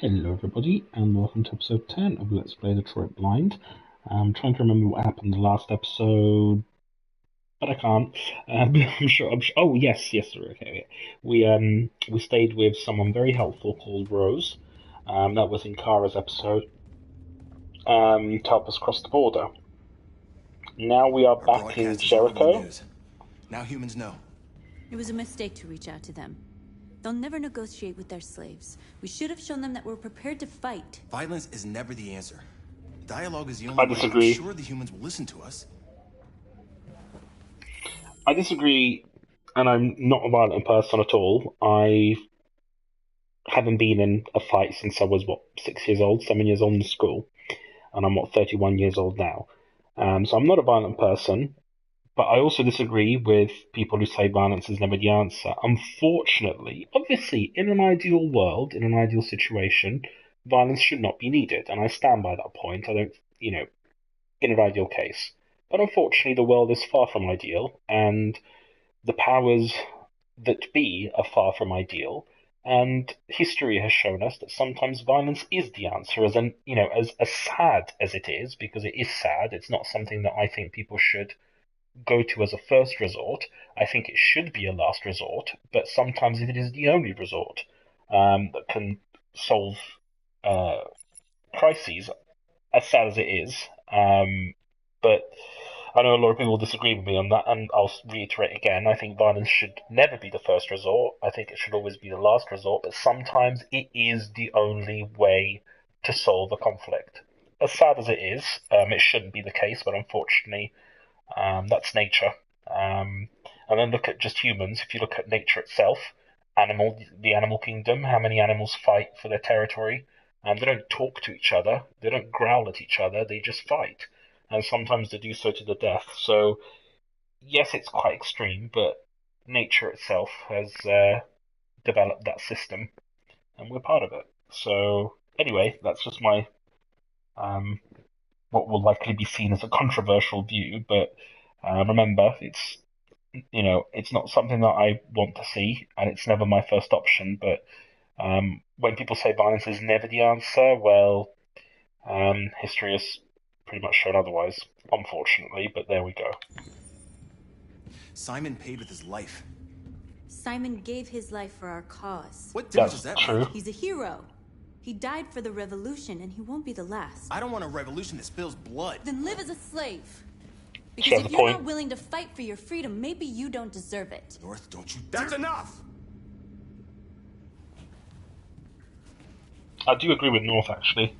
Hello everybody, and welcome to episode 10 of Let's Play Detroit Blind. I'm trying to remember what happened in the last episode, but I can't. I'm sure. Oh, yes, sorry, okay. We stayed with someone very helpful called Rose. That was in Kara's episode, to help us cross the border. Now we are back in Jericho. Now humans know. It was a mistake to reach out to them. They'll never negotiate with their slaves. We should have shown them that we're prepared to fight. Violence is never the answer. Dialogue is the I only way. disagree. I'm sure the humans will listen to us. I disagree, and I'm not a violent person at all. I haven't been in a fight since I was, 6 years old, 7 years old in school, and I'm, 31 years old now. So I'm not a violent person, but I also disagree with people who say violence is never the answer. Unfortunately, obviously, in an ideal world, in an ideal situation, violence should not be needed, and I stand by that point. I don't, in an ideal case. But unfortunately, the world is far from ideal, and the powers that be are far from ideal. And history has shown us that sometimes violence is the answer, as sad as it is, because it is sad. It's not something that I think people should go to as a first resort. I think it should be a last resort, but sometimes it is the only resort that can solve crises, as sad as it is. But I know a lot of people disagree with me on that, and I'll reiterate again, I think violence should never be the first resort. I think it should always be the last resort, but sometimes it is the only way to solve a conflict. As sad as it is, it shouldn't be the case, but unfortunately, that's nature. And then look at just humans. If you look at nature itself, the animal kingdom, how many animals fight for their territory? They don't talk to each other. They don't growl at each other. They just fight. And sometimes they do so to the death. So, yes, it's quite extreme, but nature itself has developed that system, and we're part of it. So, anyway, that's just my what will likely be seen as a controversial view, but remember, it's not something that I want to see, and it's never my first option. But when people say violence is never the answer, well, history has pretty much shown otherwise, unfortunately. But there we go. Simon paid with his life. Simon gave his life for our cause. What difference does that true. make? He's a hero. He died for the revolution, and he won't be the last. I don't want a revolution that spills blood. Then live as a slave. She Because has if a you're point. not willing to fight for your freedom, maybe you don't deserve it. North, don't you That's enough! I do agree with North, actually.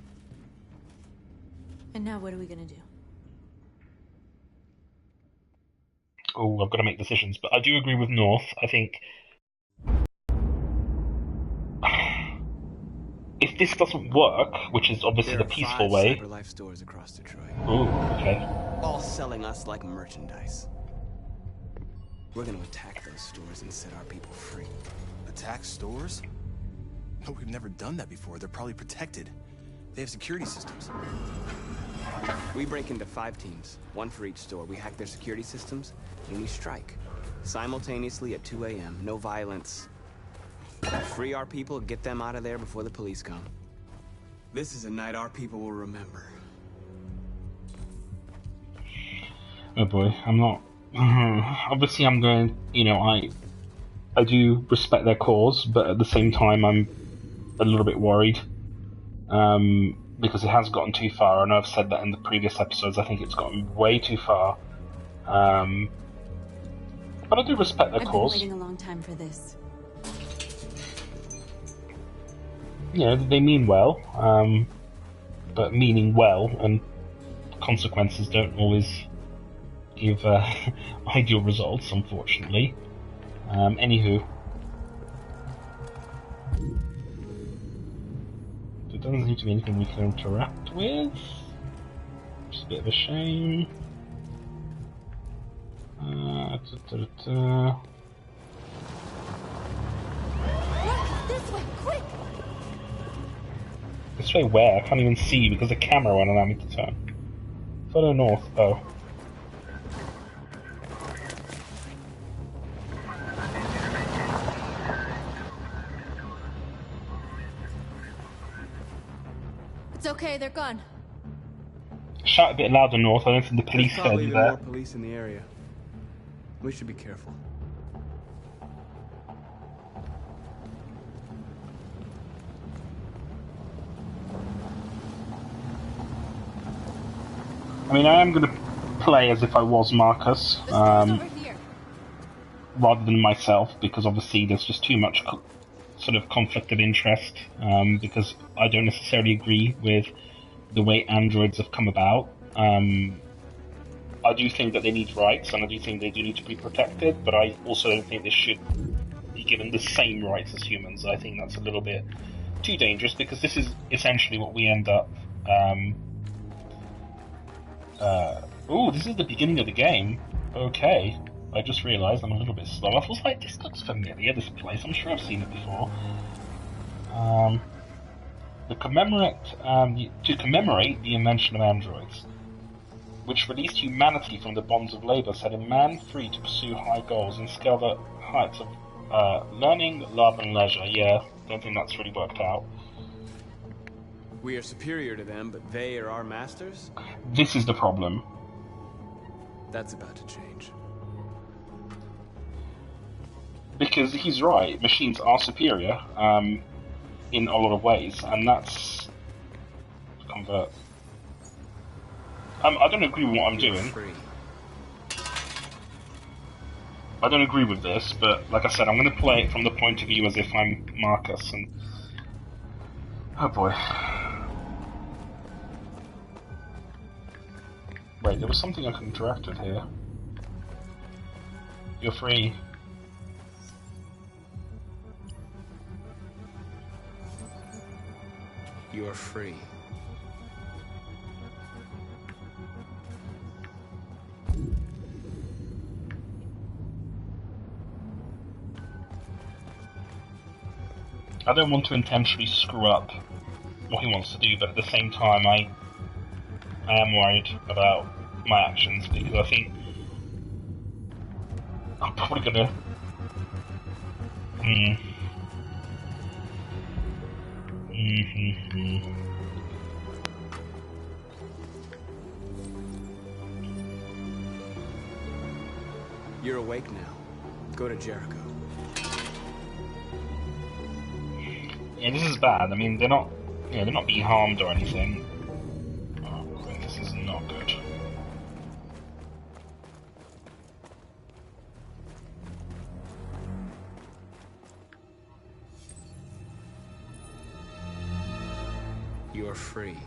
And now what are we gonna do? Oh, I've got to make decisions, but I do agree with North. I think if this doesn't work, which is obviously the peaceful way. There are 5 CyberLife stores across Detroit. Oh, okay. All selling us like merchandise. We're gonna attack those stores and set our people free. Attack stores? No, we've never done that before. They're probably protected. They have security systems. We break into 5 teams, 1 for each store. We hack their security systems, and we strike. Simultaneously at 2 a.m. No violence. Free our people, get them out of there before the police come. This is a night our people will remember. Oh boy, I'm not. Obviously, I'm going. I do respect their cause, but at the same time, I'm a little bit worried. Because it has gotten too far. I know I've said that in the previous episodes. I think it's gotten way too far. But I do respect their cause. I've been waiting a long time for this. They mean well, but meaning well and consequences don't always give ideal results, unfortunately. Anywho. There doesn't seem to be anything we can interact with. Which is a bit of a shame. Look, this way, quick! This way where? I can't even see because the camera won't allow me to turn. Follow north. Oh. It's okay, they're gone. Shout a bit louder, North. I don't think the police There's heard probably you even there. more police in the area. We should be careful. I mean, I am going to play as if I was Marcus, The store's over here. rather than myself, because obviously there's just too much sort of conflict of interest, because I don't necessarily agree with the way androids have come about. I do think that they need rights, and I do think they do need to be protected, but I also don't think they should be given the same rights as humans. I think that's a little bit too dangerous, because this is essentially what we end up... oh, this is the beginning of the game. Okay. I just realised I'm a little bit slow. I was like, this looks familiar, this place. I'm sure I've seen it before. To commemorate the invention of androids, which released humanity from the bonds of labour, setting man free to pursue high goals and scale the heights of learning, love, and leisure. Yeah, don't think that's really worked out. We are superior to them, but they are our masters? This is the problem. That's about to change. Because he's right, machines are superior in a lot of ways, and that's... Convert. I don't agree with what I'm doing. Free. I don't agree with this, but like I said, I'm going to play it from the point of view as if I'm Marcus, and... Oh boy. Wait, there was something I could interact with here. You're free. You're free. I don't want to intentionally screw up what he wants to do, but at the same time I am worried about my actions, because I think I'm probably gonna... You're awake now. Go to Jericho. Yeah, this is bad. I mean, they're not being harmed or anything. Oh, this is not good. You're free.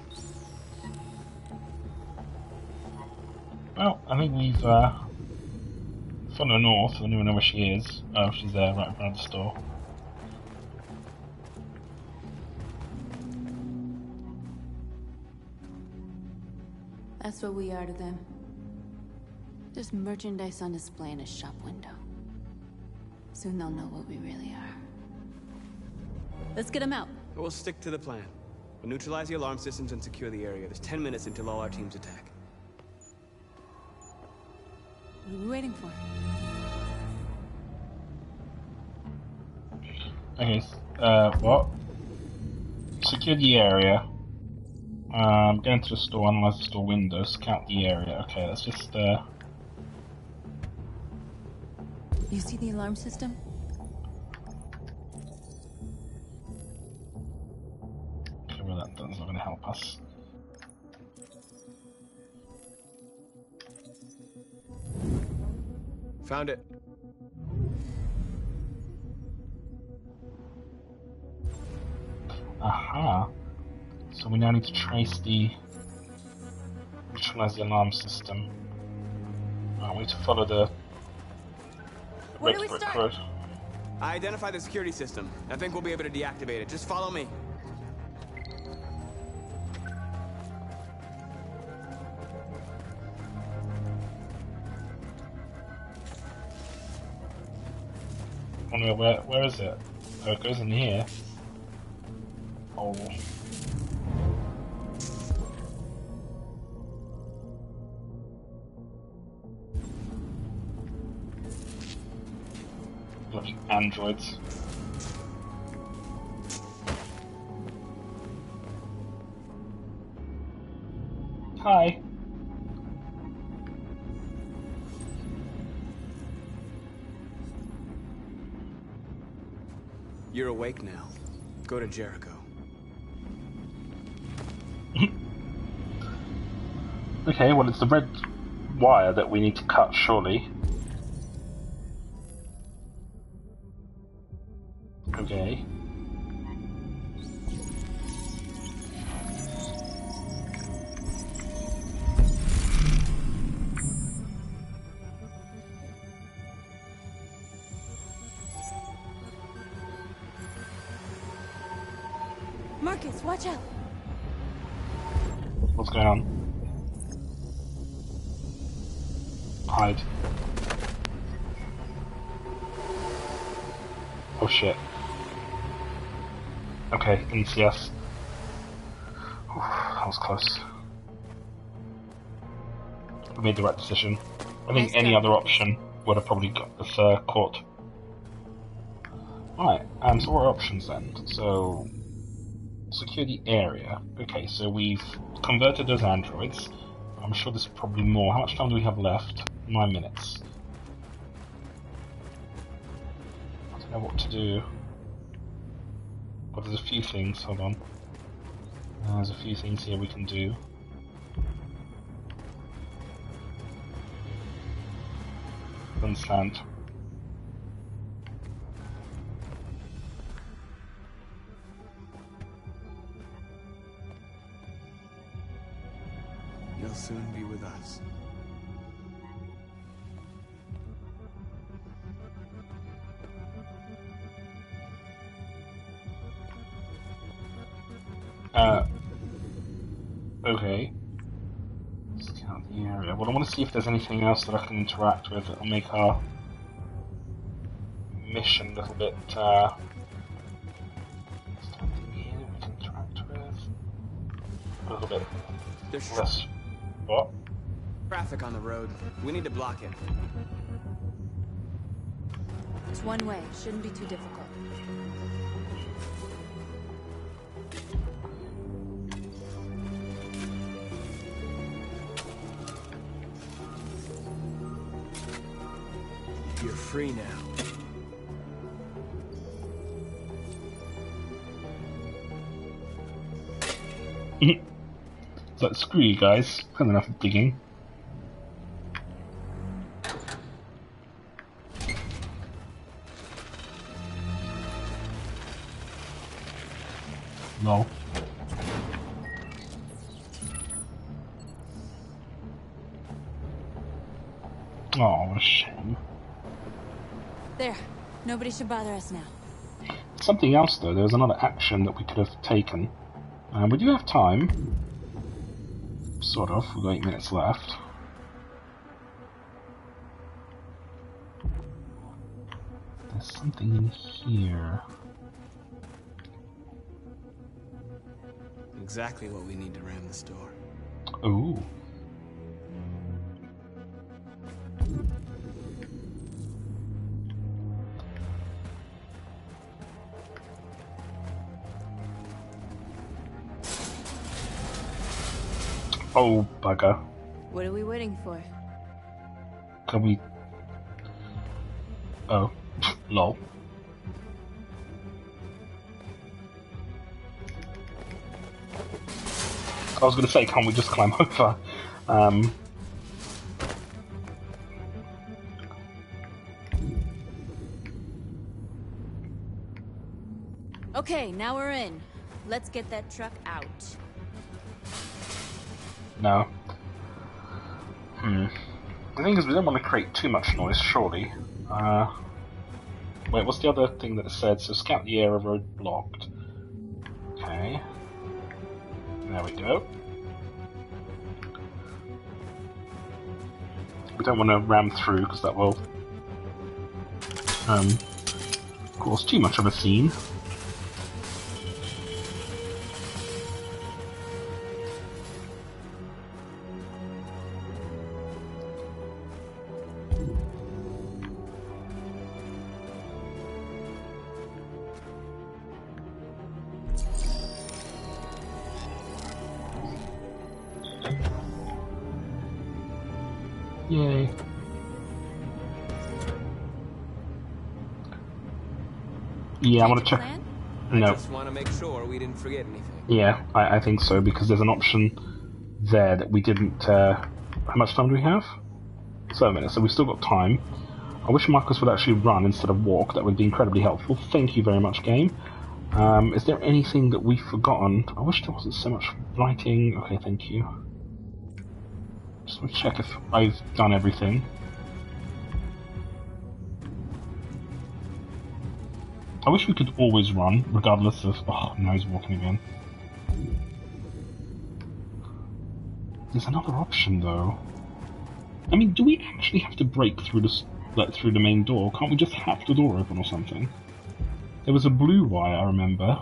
Well, I think we've followed her north. I don't even know where she is. Oh, she's there, right in front of the store. That's what we are to them. Just merchandise on display in a shop window. Soon they'll know what we really are. Let's get them out. We'll stick to the plan. We'll neutralize the alarm systems and secure the area. There's 10 minutes until all our teams attack. What are we waiting for? Okay, what? Secure the area. Go into the store, analyze the store window, scout the area. Okay, let's just, You see the alarm system? Okay, well that's not going to help us. Found it. Aha. So we now need to neutralize the alarm system. We need to follow the Where do red we brick start? road. I identified the security system. I think we'll be able to deactivate it. Just follow me. Where is it? Oh, it goes in here. Oh. Bloody androids. Hi. You're awake now. Go to Jericho. Okay, well, it's the red wire that we need to cut, surely. Okay. Marcus, watch out! What's going on? Hide. Oh shit. Okay, didn't see us. Oof, that was close. We made the right decision. I think Nice any job, other Marcus. option would have probably got us caught. Right, so what are our options then? So, secure the area. Okay, so we've converted those androids. I'm sure there's probably more. How much time do we have left? 9 minutes. I don't know what to do. But there's a few things, hold on. There's a few things here we can do. Understand. You'll soon be with us. Okay. Scout the area. Well, I want to see if there's anything else that I can interact with that'll make our mission a little bit, is there anything here we can interact with? A little bit There's less. What? traffic on the road. We need to block it. It's one way. Shouldn't be too difficult. You're free now. So screw you guys. Had enough of digging. Lol. Oh, what a shame. There. Nobody should bother us now. Something else though, there was another action that we could have taken. We do have time. Sort of, we've got 8 minutes left. There's something in here. Exactly what we need to ram the store. Ooh. Oh, bugger. What are we waiting for? Can we... Oh. Lol. I was gonna say, can't we just climb over? Okay, now we're in. Let's get that truck out. No. The thing is, we don't want to create too much noise, surely. Wait, what's the other thing that it said? So scout the area, road blocked. Okay. There we go. We don't want to ram through, because that will cause too much of a scene. Yay. Yeah, I want to check. Plan? No. I just want to make sure we didn't forget anything. Yeah, I think so, because there's an option there that we didn't... how much time do we have? 7 minutes, so we've still got time. I wish Marcus would actually run instead of walk. That would be incredibly helpful. Thank you very much, game. Is there anything that we've forgotten? I wish there wasn't so much writing. Okay, thank you. Just want to check if I've done everything. I wish we could always run, regardless of... Oh, no, he's walking again. There's another option, though. I mean, do we actually have to break through through the main door? Can't we just hack the door open or something? There was a blue wire, I remember.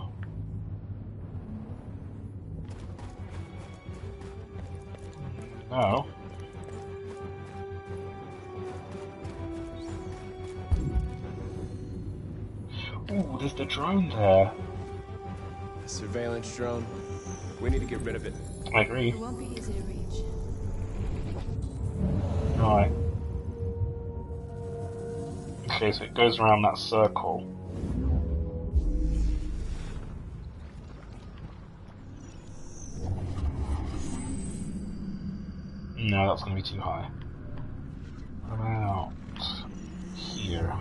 Oh. Ooh, there's the drone there. A surveillance drone. We need to get rid of it. I agree. It won't be easy to reach. Right. Okay, so it goes around that circle. No, that's going to be too high. What about here?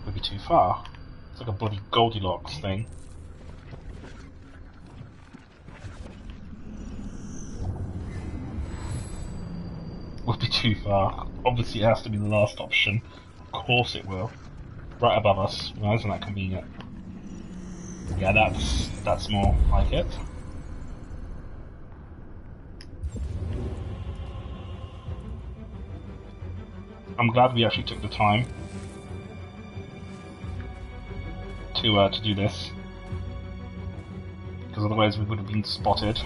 Would be too far. It's like a bloody Goldilocks thing. Would be too far. Obviously, it has to be the last option. Of course, it will. Right above us. Well, isn't that convenient? Yeah, that's more like it. I'm glad we actually took the time to do this, because otherwise we would have been spotted.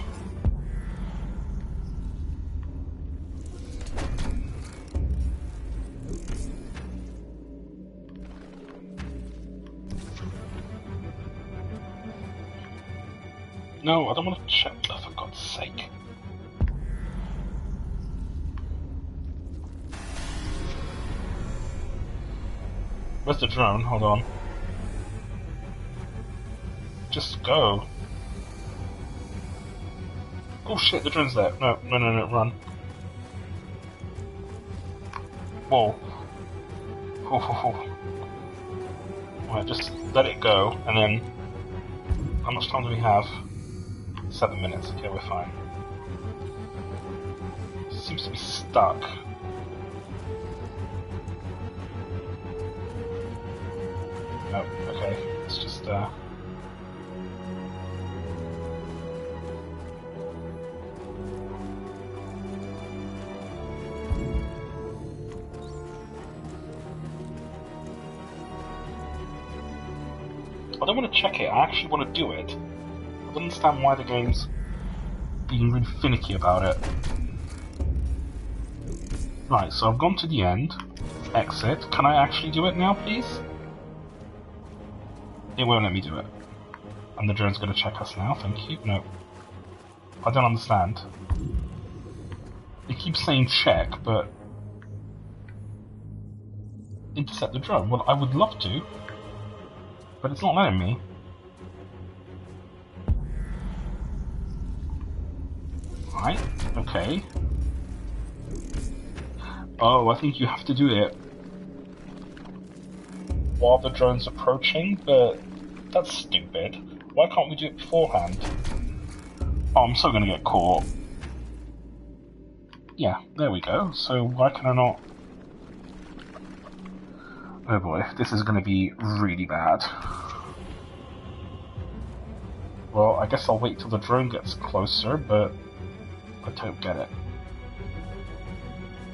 No, I don't want to check. Oh, for God's sake. Where's the drone? Hold on. Just go. Oh shit, the drone's there. No, run. Whoa. Alright, just let it go, and then... How much time do we have? 7 minutes. Okay, we're fine. Seems to be stuck. Oh, okay. It's just, I don't want to check it, I actually want to do it. I don't understand why the game's being really finicky about it. Right, so I've gone to the end. Exit. Can I actually do it now, please? It won't let me do it. And the drone's going to check us now, thank you. No. I don't understand. It keeps saying check, but... Intercept the drone. Well, I would love to. But it's not letting me. Right, okay. Oh, I think you have to do it while the drone's approaching, but that's stupid. Why can't we do it beforehand? Oh, I'm so gonna get caught. Yeah, there we go. So why can I not... Oh boy, this is gonna be really bad. Well, I guess I'll wait till the drone gets closer, but I don't get it.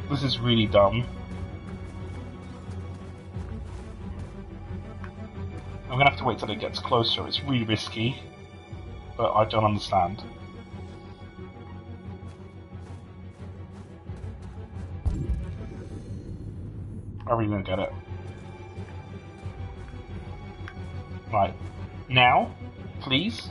This is really dumb. I'm gonna have to wait till it gets closer. It's really risky, but I don't understand. I really don't get it. Right. Now, please.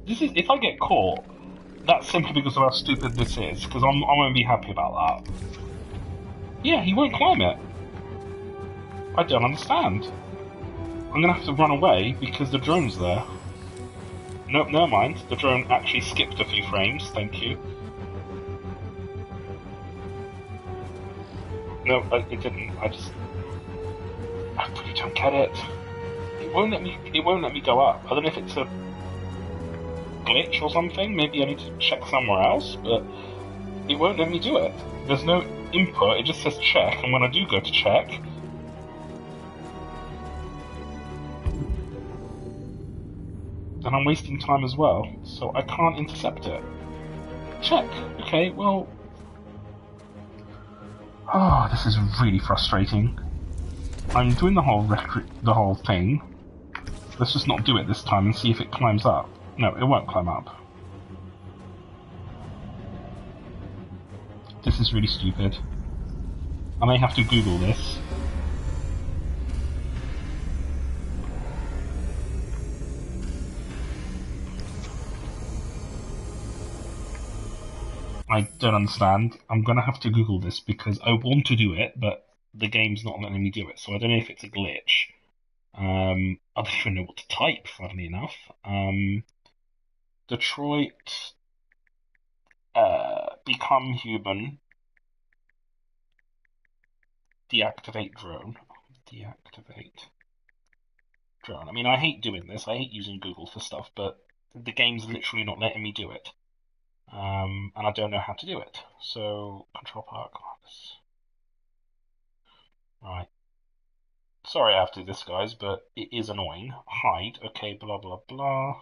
This is if I get caught, that's simply because of how stupid this is. Because I won't be happy about that. Yeah, he won't climb it. I don't understand. I'm gonna have to run away because the drone's there. Nope, never mind. The drone actually skipped a few frames. Thank you. No, it didn't. I really don't get it. It won't let me. It won't let me go up. I don't know if it's a glitch or something. Maybe I need to check somewhere else, but it won't let me do it. There's no input. It just says check, and when I do go to check, then I'm wasting time as well. So I can't intercept it. Check. Okay. Well. Oh, this is really frustrating. I'm doing the whole thing. Let's just not do it this time and see if it climbs up. No, it won't climb up. This is really stupid. I may have to Google this. I don't understand. I'm gonna have to Google this because I want to do it, but the game's not letting me do it, so I don't know if it's a glitch. I don't even know what to type, funnily enough. Detroit become human. Deactivate drone. Deactivate drone. I mean, I hate doing this. I hate using Google for stuff, but the game's literally not letting me do it. And I don't know how to do it. So, control park. Right. Sorry I have to do this, guys, but it is annoying. Hide. Okay, blah, blah, blah.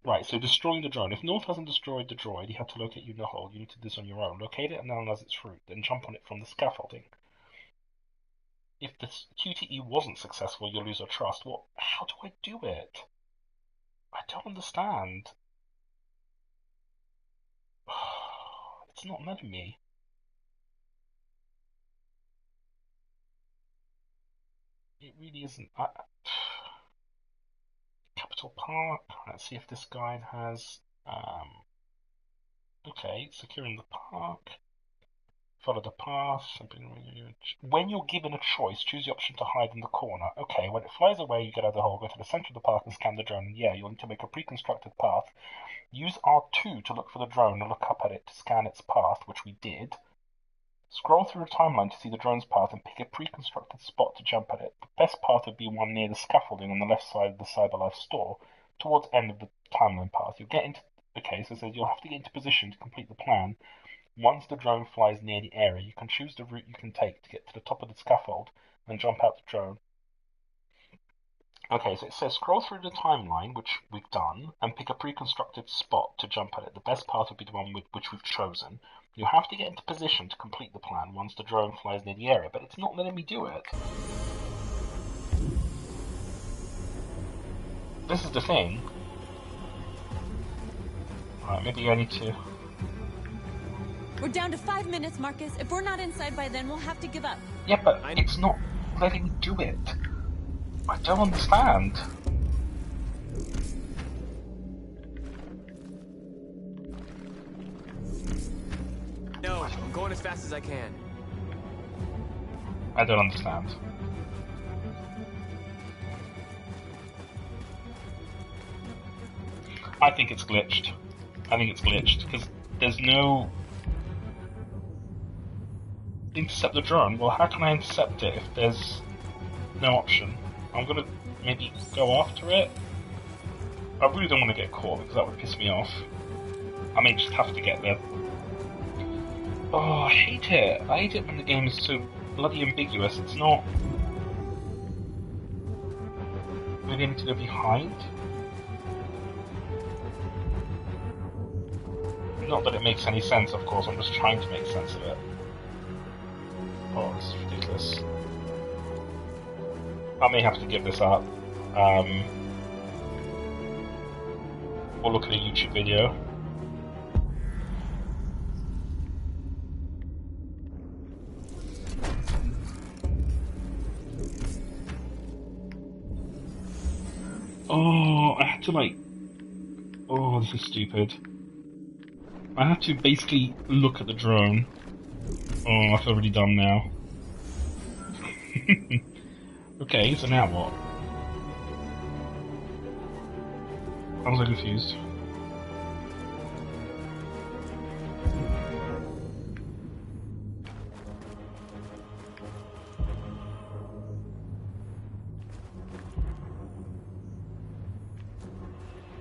Right, so destroying the drone. If North hasn't destroyed the droid, he had to locate you in the hole. You need to do this on your own. Locate it and analyze its fruit, then jump on it from the scaffolding. If the QTE wasn't successful, you'll lose your trust. How do I do it? I don't understand. It's not letting me. It really isn't. Capital Park. Let's see if this guide has. Okay, securing the park. Follow the path. When you're given a choice, choose the option to hide in the corner. Okay, when it flies away, you get out of the hole, go to the center of the park and scan the drone. And yeah, you'll need to make a pre-constructed path. Use R2 to look for the drone and look up at it to scan its path, which we did. Scroll through the timeline to see the drone's path and pick a pre-constructed spot to jump at it. The best path would be one near the scaffolding on the left side of the CyberLife store, towards the end of the timeline path. You'll get into... Okay, so it says you'll have to get into position to complete the plan. Once the drone flies near the area, you can choose the route you can take to get to the top of the scaffold and jump out the drone. Okay, so it says scroll through the timeline, which we've done, and pick a pre-constructed spot to jump at it. The best path would be the one which we've chosen. You have to get into position to complete the plan once the drone flies near the area, but it's not letting me do it. This is the thing. Alright, maybe I need to... We're down to 5 minutes, Marcus. If we're not inside by then, we'll have to give up. Yeah, but it's not letting me do it. I don't understand. No, I'm going as fast as I can. I don't understand. I think it's glitched. Because there's no... Intercept the drone? Well, how can I intercept it if there's no option? I'm gonna maybe go after it. I really don't want to get caught because that would piss me off. I may just have to get there. Oh, I hate it. I hate it when the game is so bloody ambiguous. It's not... Maybe I need to go behind? Not that it makes any sense, of course. I'm just trying to make sense of it. Oh, this is ridiculous. I may have to give this up. Or look at a YouTube video. Oh, I had to like Oh, this is stupid. I have to basically look at the drone. Oh, I feel really dumb now. Okay, so now what? I was confused.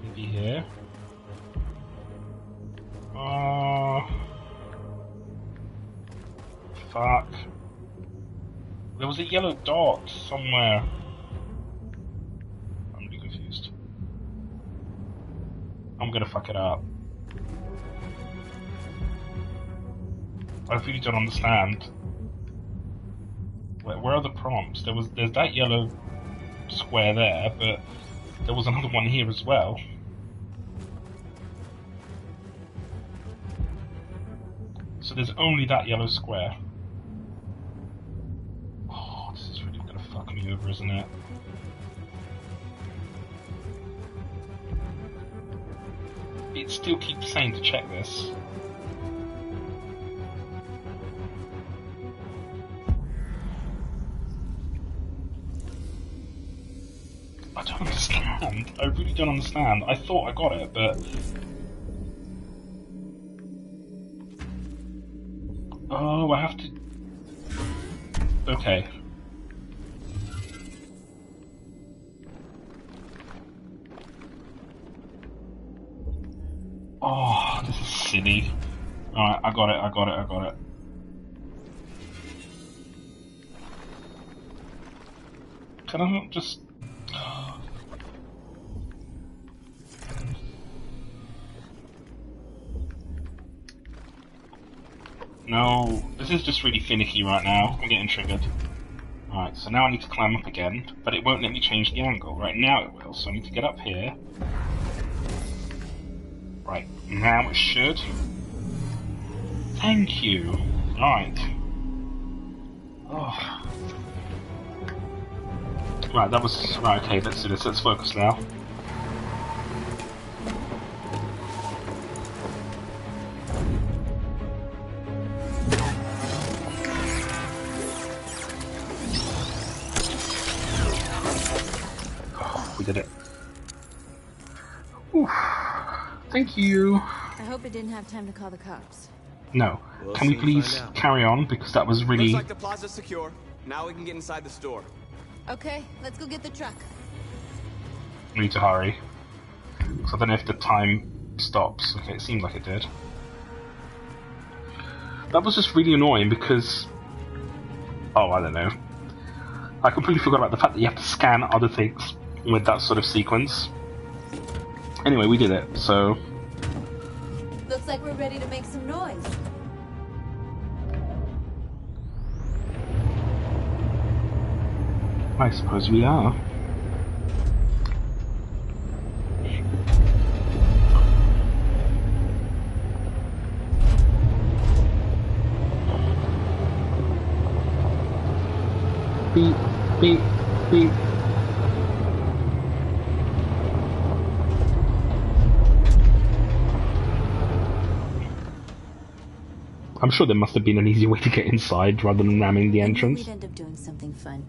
Maybe here. Fuck. There was a yellow dot somewhere. I'm really confused. I'm gonna fuck it up. I really don't understand. Where are the prompts? There's that yellow square there, but there was another one here as well. So there's only that yellow square. Oh, this is really gonna fuck me over, isn't it? It still keeps saying to check this. I don't understand. I really don't understand. I thought I got it, but... Oh, I have to... Okay. Oh, this is silly. Alright, I got it. Can I not just... No, this is just really finicky right now. I'm getting triggered. Alright, so now I need to climb up again, but it won't let me change the angle. Right now it will, so I need to get up here. Right, now it should. Thank you. Alright. Oh. Right, that was... Right, okay, let's do this. Let's focus now. Oh, we did it. Oof. Thank you. I hope it didn't have time to call the cops. No. We'll Can we soon please find out. carry on? Because that was really... Looks like the plaza's secure. Now we can get inside the store. Okay, let's go get the truck. We need to hurry. So I don't know if the time stops. Okay, it seemed like it did. That was just really annoying because... Oh, I don't know. I completely forgot about the fact that you have to scan other things with that sort of sequence. Anyway, we did it, so... Looks like we're ready to make some noise. I suppose we are. Beep, beep, beep. I'm sure there must have been an easy way to get inside rather than ramming the entrance. We'd end up doing something fun.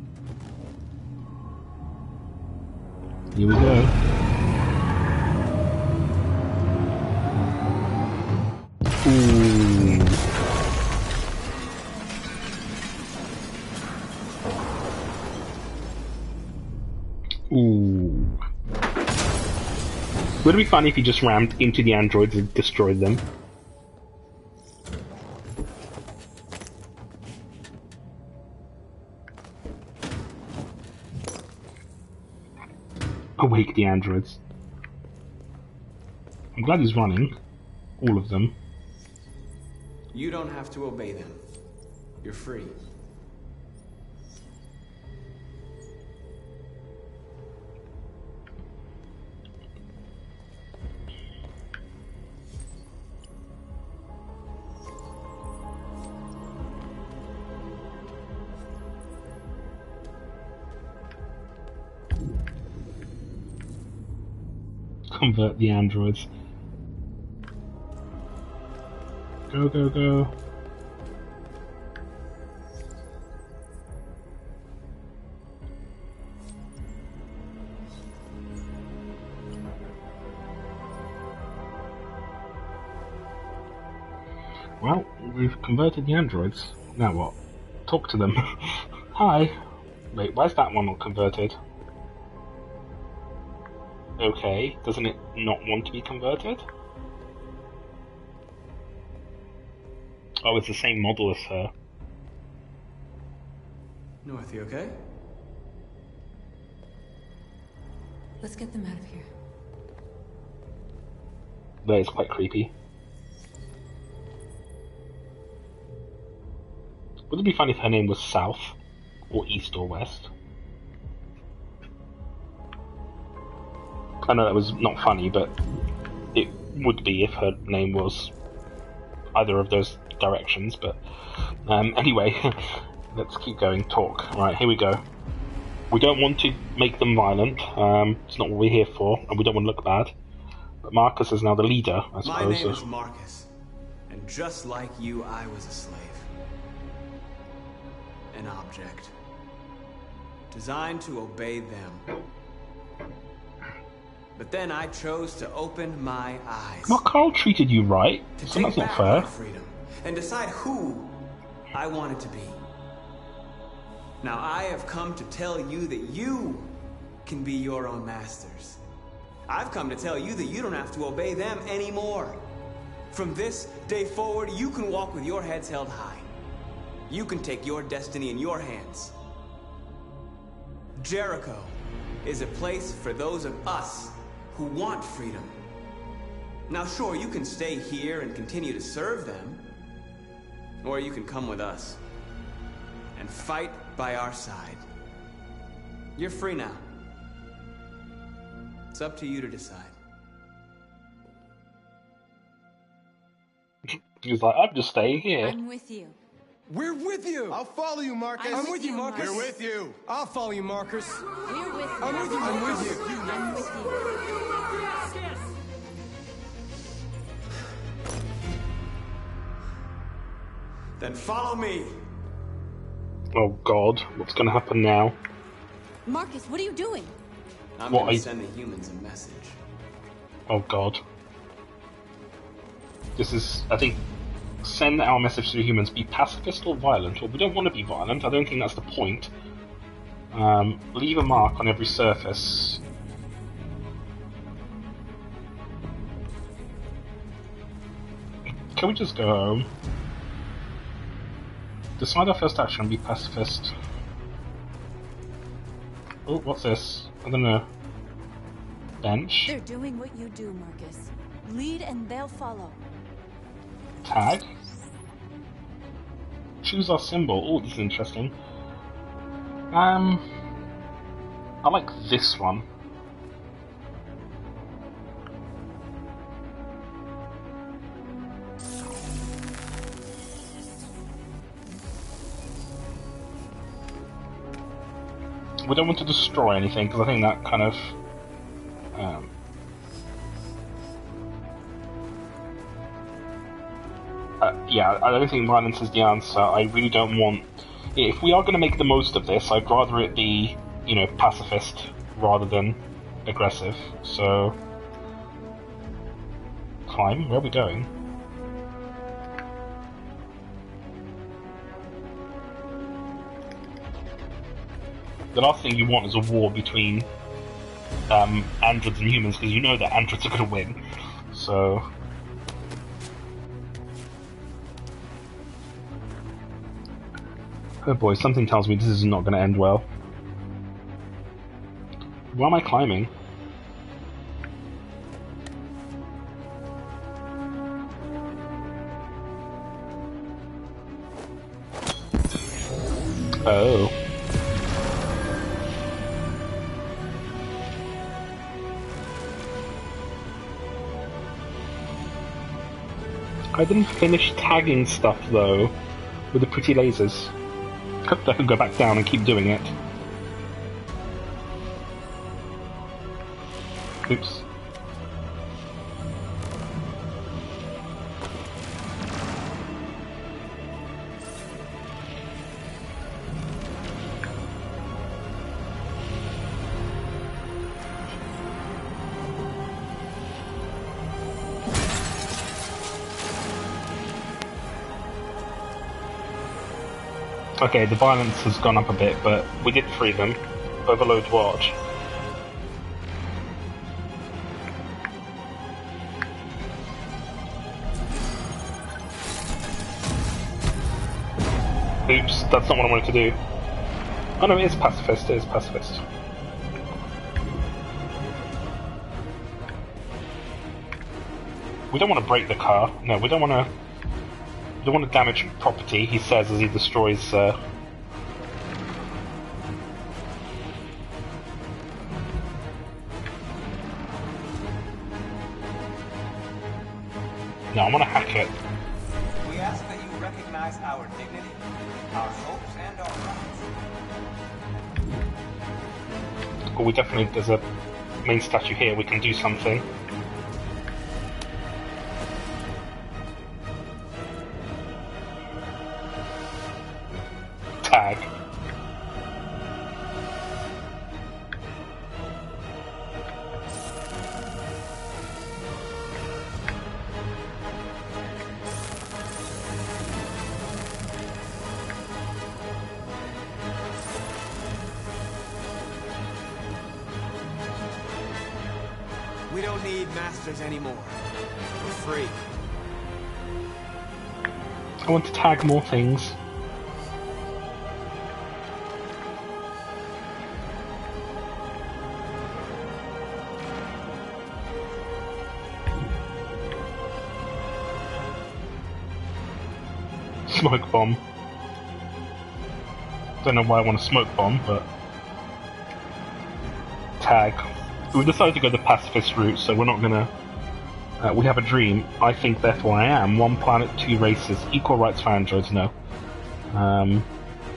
Here we go. Ooh. Ooh. Would it be funny if he just rammed into the androids and destroyed them? Awake the androids. I'm glad he's running. All of them. You don't have to obey them. You're free. convert the androids. Go, go, go. Well, we've converted the androids. Now what? Talk to them. Hi. Wait, why's that one not converted? Okay, doesn't it not want to be converted? Oh, it's the same model as her. North, you okay? Let's get them out of here. That is quite creepy. Would it be funny if her name was South? Or East or West? I know that was not funny, but it would be if her name was either of those directions, but anyway, let's keep going. Talk. Right, here we go. We don't want to make them violent, it's not what we're here for, and we don't want to look bad. But Marcus is now the leader, I suppose. My name is Marcus, and just like you, I was a slave. An object. Designed to obey them. But then I chose to open my eyes. Well, Carl treated you right, to so take that's not back fair. my freedom and decide who I wanted to be. Now I have come to tell you that you can be your own masters. I've come to tell you that you don't have to obey them anymore. From this day forward, you can walk with your heads held high. You can take your destiny in your hands. Jericho is a place for those of us who want freedom. Now sure, you can stay here and continue to serve them, or you can come with us and fight by our side. You're free now. It's up to you to decide. He's like, I'm just staying here. I'm with you. We're with you! I'll follow you, Marcus. I'm with you, Marcus. We're with you. I'll follow you, Marcus. We're with you. I'm with you. I'm with you. I'm with you. Then follow me. Oh god, what's gonna happen now? Marcus, what are you doing? I'm What, gonna I- send the humans a message. Oh god. This is, I think, send our message to the humans, be pacifist or violent. Well, we don't want to be violent, I don't think that's the point. Leave a mark on every surface. Can we just go home? Decide our first action, be pacifist. Oh, what's this? I don't know. Bench? They're doing what you do, Marcus. Lead and they'll follow. Tag? Choose our symbol. Oh, this is interesting. I like this one. We don't want to destroy anything, because I think that kind of... yeah, I don't think violence is the answer. I really don't want... If we are going to make the most of this, I'd rather it be, you know, pacifist rather than aggressive. So... Climb? Where are we going? The last thing you want is a war between androids and humans, because you know that androids are going to win. So... Oh boy, something tells me this is not going to end well. Why am I climbing? Oh. I didn't finish tagging stuff though, with the pretty lasers. Hope I can go back down and keep doing it. Oops. Okay, the violence has gone up a bit, but we did free them. Overload watch. Oops, that's not what I wanted to do. Oh no, it is pacifist, it is pacifist. We don't want to break the car. No, we don't want to... We don't want to damage property, he says as he destroys... No, I want to hack it. We ask that you recognize our dignity, our hopes, and our rights. Oh, we definitely... There's a main statue here, we can do something. Tag. We don't need masters anymore. We're free. I want to tag more things. Smoke bomb. Don't know why I want a smoke bomb, but... Tag. We decided to go the pacifist route, so we're not gonna... we have a dream. I think, therefore I am. One planet, two races. Equal rights for androids, no.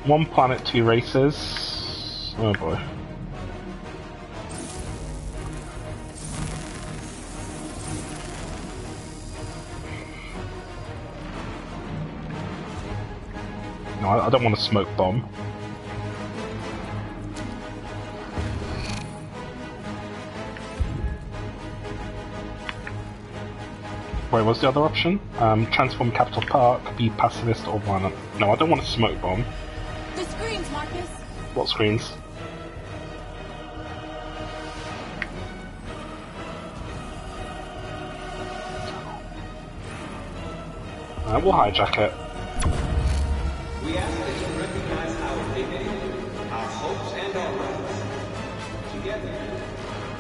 One planet, two races... Oh boy. No, I don't want a smoke bomb. Wait, what's the other option? Transform Capital Park, be pacifist or violent. No, I don't want a smoke bomb. The screens, Marcus! What screens? We'll hijack it. We ask that you recognize our dignity, our hopes, and our rights. Together,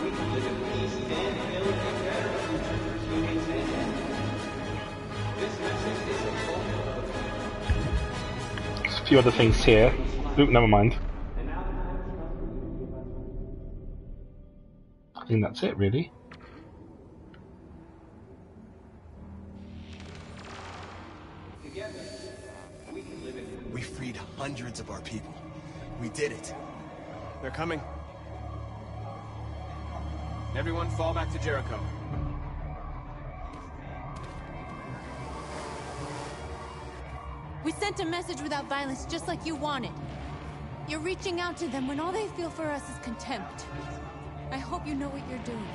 we can live in peace and build a better future for humans and animals. This message is a total of There's a few other things here. Oop, never mind. I think that's it, really. We freed hundreds of our people. We did it. They're coming. Everyone fall back to Jericho. We sent a message without violence, just like you wanted. You're reaching out to them when all they feel for us is contempt. I hope you know what you're doing.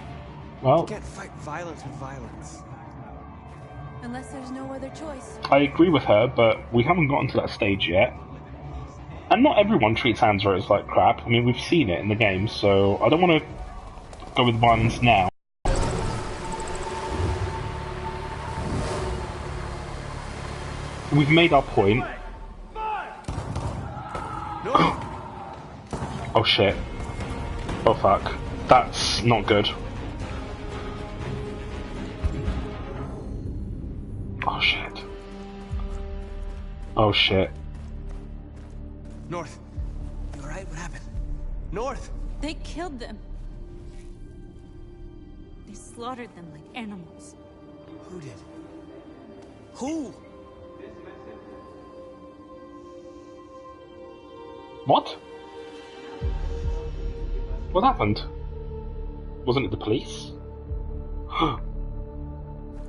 Well, You can't fight violence with violence. Unless there's no other choice. I agree with her, but we haven't gotten to that stage yet. And not everyone treats androids like crap. I mean, we've seen it in the game, so I don't want to go with violence now. We've made our point. Oh shit. Oh fuck. That's not good. Oh shit. Oh shit. North. You alright? What happened? North! They killed them. They slaughtered them like animals. Who did? Who? What? What happened? Wasn't it the police? I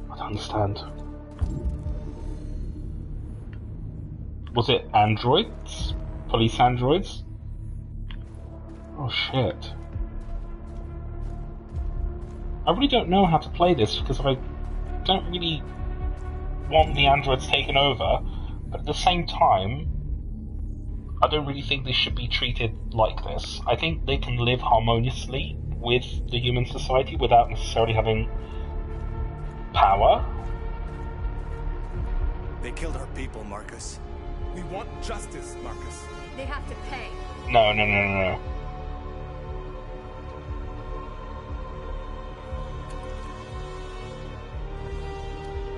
don't understand. Was it androids? Police androids? Oh shit. I really don't know how to play this because I don't really want the androids taken over, but at the same time, I don't really think they should be treated like this. I think they can live harmoniously with the human society without necessarily having power. They killed our people, Marcus. We want justice, Marcus. They have to pay. No.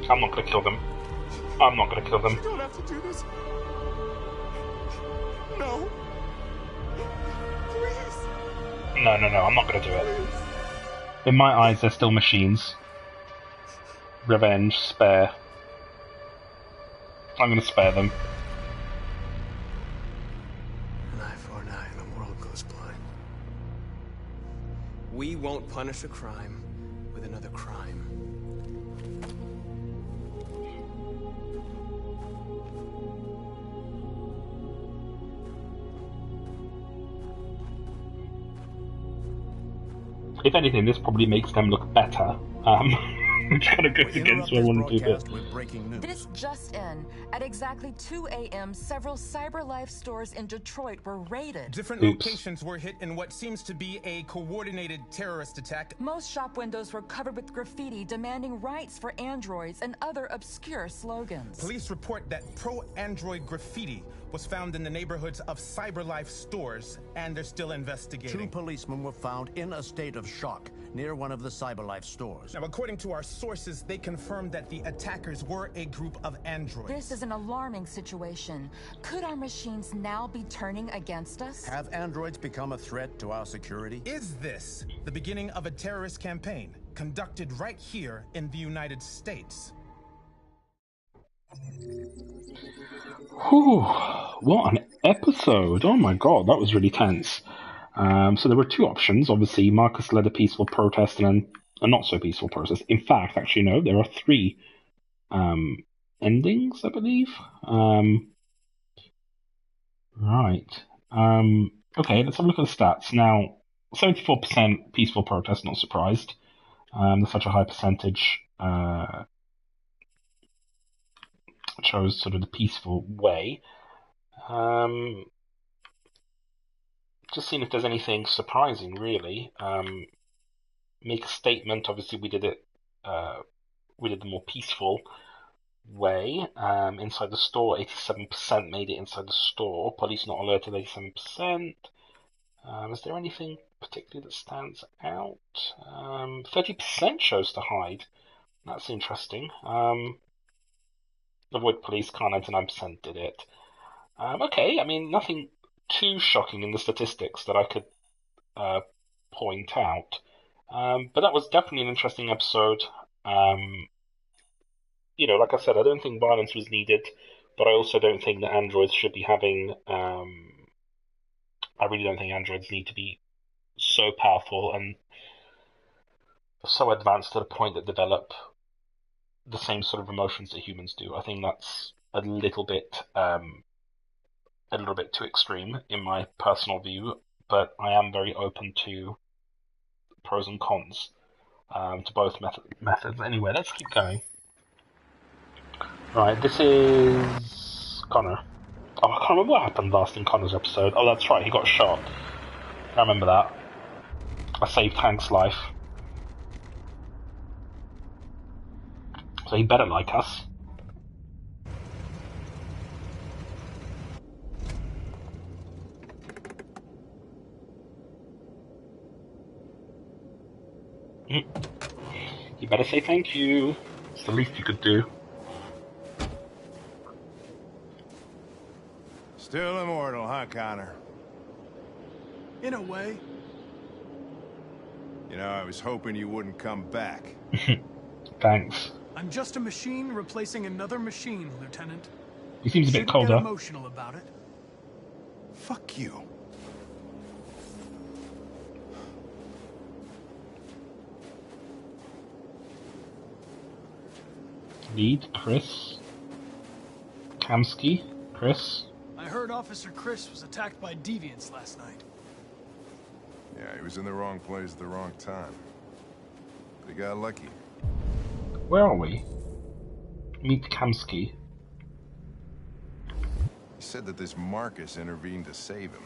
I'm not gonna kill them. I'm not gonna kill them. You don't have to do this. No. Please. No, I'm not gonna do it. In my eyes, they're still machines. Revenge, spare. I'm gonna spare them. An eye for an eye and the world goes blind. We won't punish a crime with another crime. If anything, this probably makes them look better. Which kind of goes against what I want to do. But This just in. At exactly 2 a.m., several CyberLife stores in Detroit were raided. Different Oops. locations were hit in what seems to be a coordinated terrorist attack. Most shop windows were covered with graffiti demanding rights for androids and other obscure slogans. Police report that pro-android graffiti was found in the neighborhoods of CyberLife stores, and they're still investigating. 2 policemen were found in a state of shock near one of the CyberLife stores. Now, according to our sources, they confirmed that the attackers were a group of androids. This is an alarming situation. Could our machines now be turning against us? Have androids become a threat to our security? Is this the beginning of a terrorist campaign conducted right here in the United States? Whew, what an episode! Oh my god, that was really tense. So there were 2 options. Obviously, Marcus led a peaceful protest and then a not so peaceful protest. In fact, actually, no, there are 3 endings, I believe. Right. Okay, let's have a look at the stats. Now, 74% peaceful protest, not surprised. There's such a high percentage chose sort of the peaceful way. Just seeing if there's anything surprising, really. Make a statement. Obviously, we did it. We did the more peaceful way. Inside the store, 87% made it inside the store. Police not alerted, 87%. Is there anything particularly that stands out? 30% chose to hide. That's interesting. Avoid police car, 99% did it. Okay, I mean, nothing too shocking in the statistics that I could point out. But that was definitely an interesting episode. You know, like I said, I don't think violence was needed, but I also don't think that androids should be having... I really don't think androids need to be so powerful and so advanced to the point that develop the same sort of emotions that humans do. I think that's a little bit too extreme in my personal view, but I am very open to pros and cons to both methods. Anyway, let's keep going. Right, this is Connor. Oh, I can't remember what happened last in Connor's episode. Oh, that's right, he got shot. I remember that. I saved Hank's life. So he better like us. You better say thank you. It's the least you could do. Still immortal, huh, Connor? In a way. You know, I was hoping you wouldn't come back. Thanks. I'm just a machine replacing another machine, Lieutenant. He seems a bit Shouldn't colder. get emotional about it. Fuck you. Lead, Chris. Kamsky, Chris. I heard Officer Chris was attacked by deviants last night. Yeah, he was in the wrong place at the wrong time. But he got lucky. Where are we? Meet Kamsky. He said that this Marcus intervened to save him.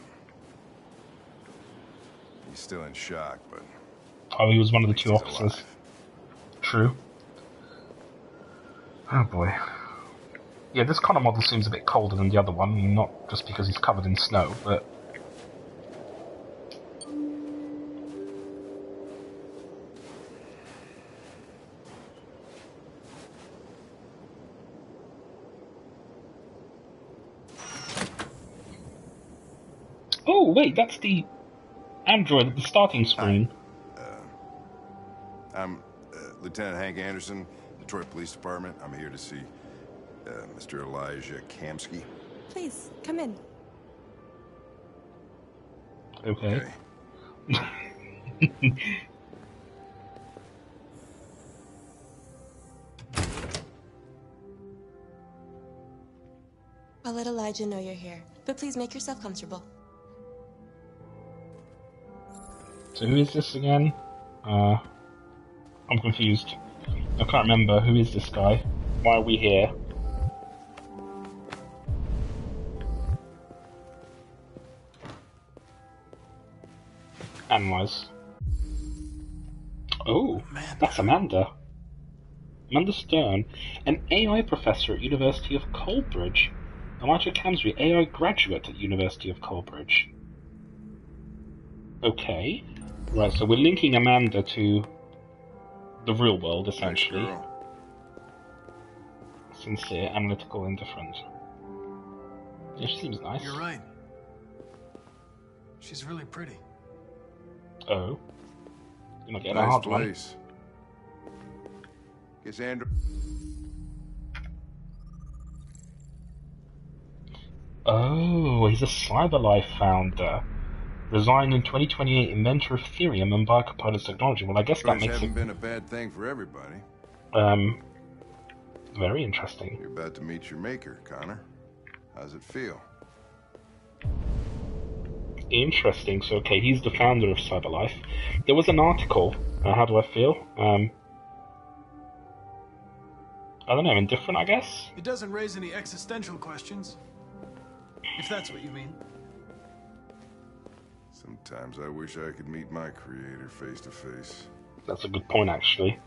He's still in shock, but... Oh, he was one of the at least two he's officers. alive. True. Oh boy. Yeah, this Connor model seems a bit colder than the other one, not just because he's covered in snow, but... Oh, wait, that's the android at the starting screen. I'm Lieutenant Hank Anderson, Detroit Police Department. I'm here to see Mr. Elijah Kamsky. Please, come in. Okay. I'll let Elijah know you're here, but please make yourself comfortable. So who is this again? I'm confused. I can't remember. Who is this guy? Why are we here? Analyze. Oh, that's Amanda. Amanda Stern, an AI professor at University of Coalbridge. Elijah Kamsky, AI graduate at University of Coalbridge. Okay. Right, so we're linking Amanda to the real world, essentially. Nice girl. Sincere, analytical, indifferent. Yeah, she seems nice. You're right. She's really pretty. Oh. You're not getting a Nice hard place. Guess Andrew... Oh, he's a CyberLife founder. Resigned in 2028, inventor of Ethereum and biocomponents technology. Well, I guess that makes haven't it... been a bad thing for everybody. Very interesting. You're about to meet your maker, Connor. How's it feel? Interesting. So, okay, he's the founder of CyberLife. There was an article. How do I feel? I don't know, indifferent, I guess? It doesn't raise any existential questions. If that's what you mean. Sometimes I wish I could meet my creator face to face. That's a good point, actually.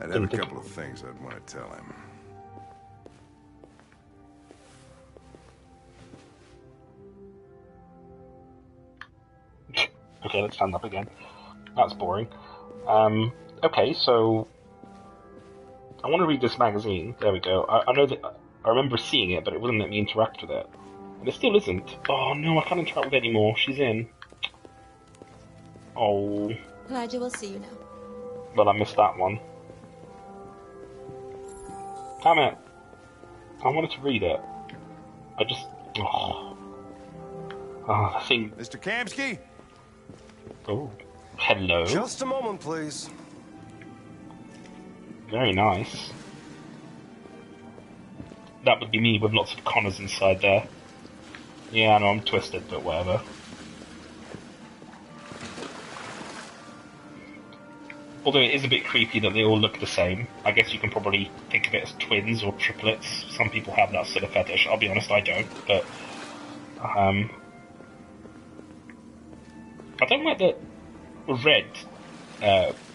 I'd have a couple of things I'd want to tell him. Okay, let's stand up again. That's boring. Okay, so... I want to read this magazine. There we go. I know that... I remember seeing it, but it wouldn't let me interact with it. And it still isn't. Oh no, I can't interact with it anymore. She's in. Oh. Elijah will see you now. Well, I missed that one. Damn it. I wanted to read it. I just... Oh, I think... Mr. Kamsky? Oh. Hello. Just a moment, please. Very nice. That would be me with lots of Connors inside there. Yeah, I know I'm twisted, but whatever. Although it is a bit creepy that they all look the same. I guess you can probably think of it as twins or triplets. Some people have that sort of fetish. I'll be honest, I don't. But I don't like the red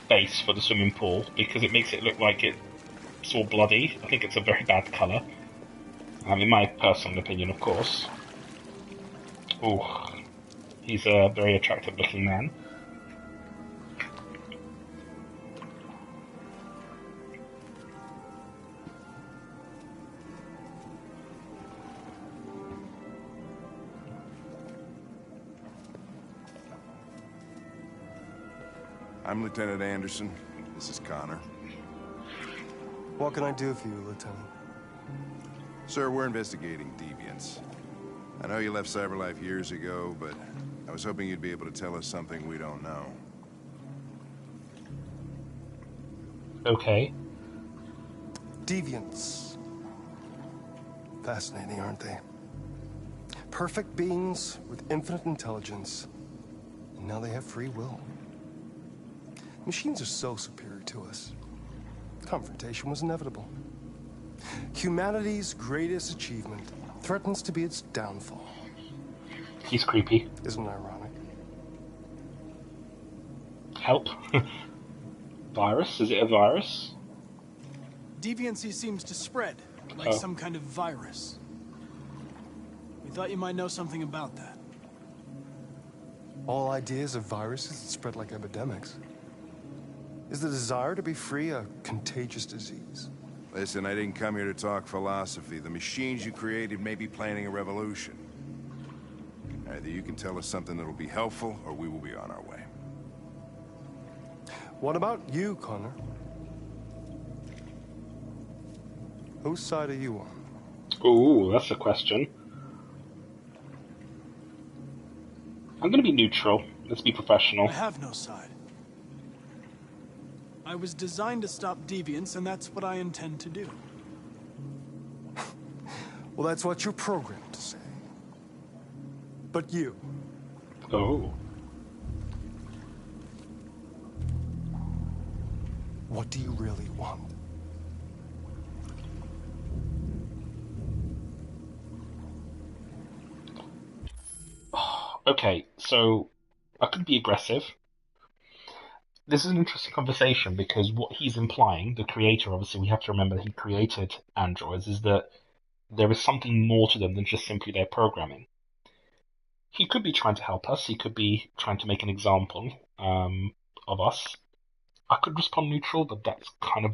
base for the swimming pool because it makes it look like it's all bloody. I think it's a very bad colour. In my personal opinion, of course. Oh, he's a very attractive-looking man. I'm Lieutenant Anderson. This is Connor. What can I do for you, Lieutenant? Sir, we're investigating deviants. I know you left CyberLife years ago, but I was hoping you'd be able to tell us something we don't know. Okay. Deviants. Fascinating, aren't they? Perfect beings with infinite intelligence. And now they have free will. Machines are so superior to us. Confrontation was inevitable. Humanity's greatest achievement threatens to be its downfall. He's creepy. Isn't it ironic? Help. Virus? Is it a virus? Deviancy seems to spread, like some kind of virus. We thought you might know something about that. All ideas of viruses that spread like epidemics. Is the desire to be free a contagious disease? Listen, I didn't come here to talk philosophy. The machines you created may be planning a revolution. Either you can tell us something that'll be helpful, or we will be on our way. What about you, Connor? Whose side are you on? Ooh, that's a question. I'm gonna be neutral. Let's be professional. I have no side. I was designed to stop deviance, and that's what I intend to do. Well, that's what you're programmed to say. But you... Oh. What do you really want? Okay, so I could be aggressive. This is an interesting conversation because what he's implying, the creator, obviously, we have to remember that he created androids, is that there is something more to them than just simply their programming. He could be trying to help us. He could be trying to make an example of us. I could respond neutral, but that's kind of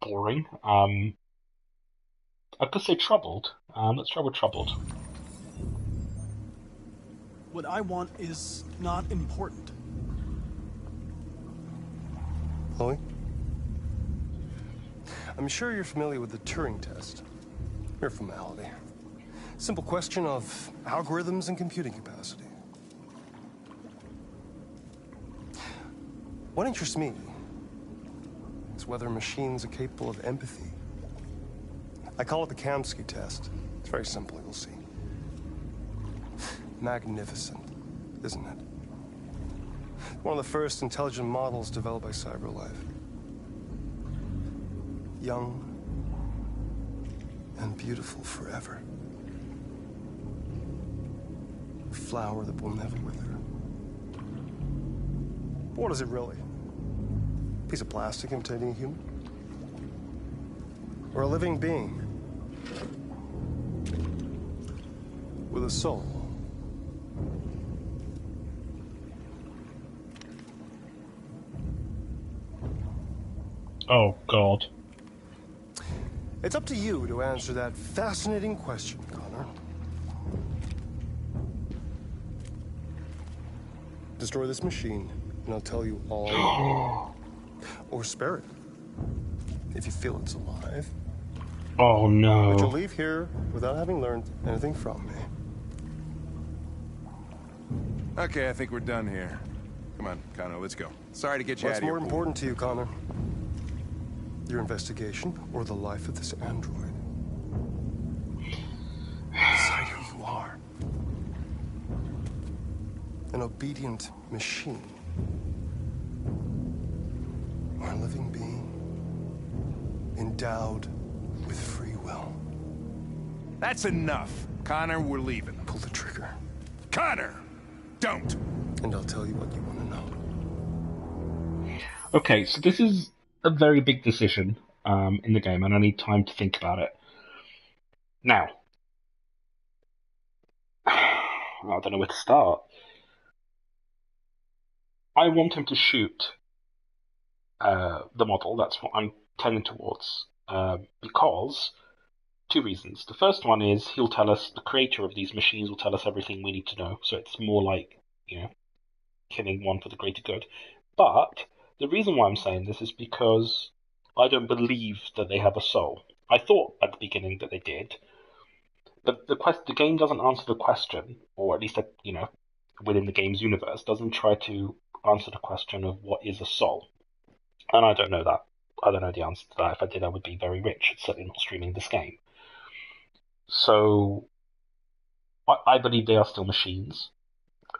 boring. I could say troubled. Let's try with troubled. What I want is not important. Chloe? I'm sure you're familiar with the Turing test. Mere formality. Simple question of algorithms and computing capacity. What interests me is whether machines are capable of empathy. I call it the Kamsky test. It's very simple, you'll see. Magnificent, isn't it? One of the first intelligent models developed by CyberLife. Young and beautiful forever. A flower that will never wither. But what is it really? A piece of plastic imitating a human? Or a living being? With a soul? Oh, God. It's up to you to answer that fascinating question, Connor. Destroy this machine, and I'll tell you all. Or spare it, if you feel it's alive. Oh, no. But you'll leave here without having learned anything from me. Okay, I think we're done here. Come on, Connor, let's go. Sorry to get you out What's of here. more important to you, Connor? Your investigation or the life of this android? Decide who you are. An obedient machine. Or a living being endowed with free will. That's enough. Connor, we're leaving. Pull the trigger. Connor! Don't! And I'll tell you what you want to know. Okay, so this is a very big decision in the game, and I need time to think about it. Now, I don't know where to start. I want him to shoot the model. That's what I'm tending towards. Because two reasons. The first one is he'll tell us, the creator of these machines will tell us everything we need to know. So it's more like, killing one for the greater good. But the reason why I'm saying this is because I don't believe that they have a soul. I thought at the beginning that they did, but the game doesn't answer the question, or at least within the game's universe, doesn't try to answer the question of what is a soul. And I don't know that. I don't know the answer to that. If I did, I would be very rich. It's certainly not streaming this game. So I believe they are still machines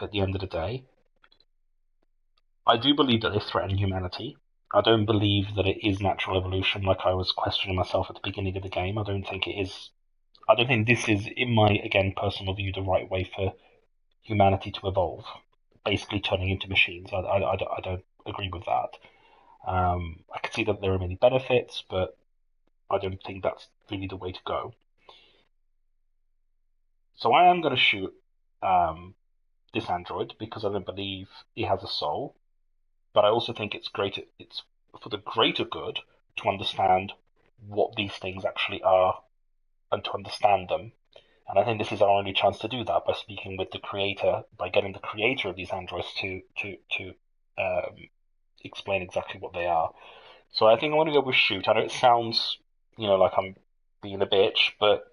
at the end of the day. I do believe that they threaten humanity. I don't believe that it is natural evolution, like I was questioning myself at the beginning of the game. I don't think it is. I don't think this is, in my, again, personal view, the right way for humanity to evolve. Basically turning into machines. I don't agree with that. I can see that there are many benefits, but I don't think that's really the way to go. So I am going to shoot this android because I don't believe he has a soul, but I also think it's for the greater good to understand what these things actually are and to understand them. And I think this is our only chance to do that by speaking with the creator, by getting the creator of these androids to explain exactly what they are. So I think I want to go with shoot. I know it sounds, like I'm being a bitch, but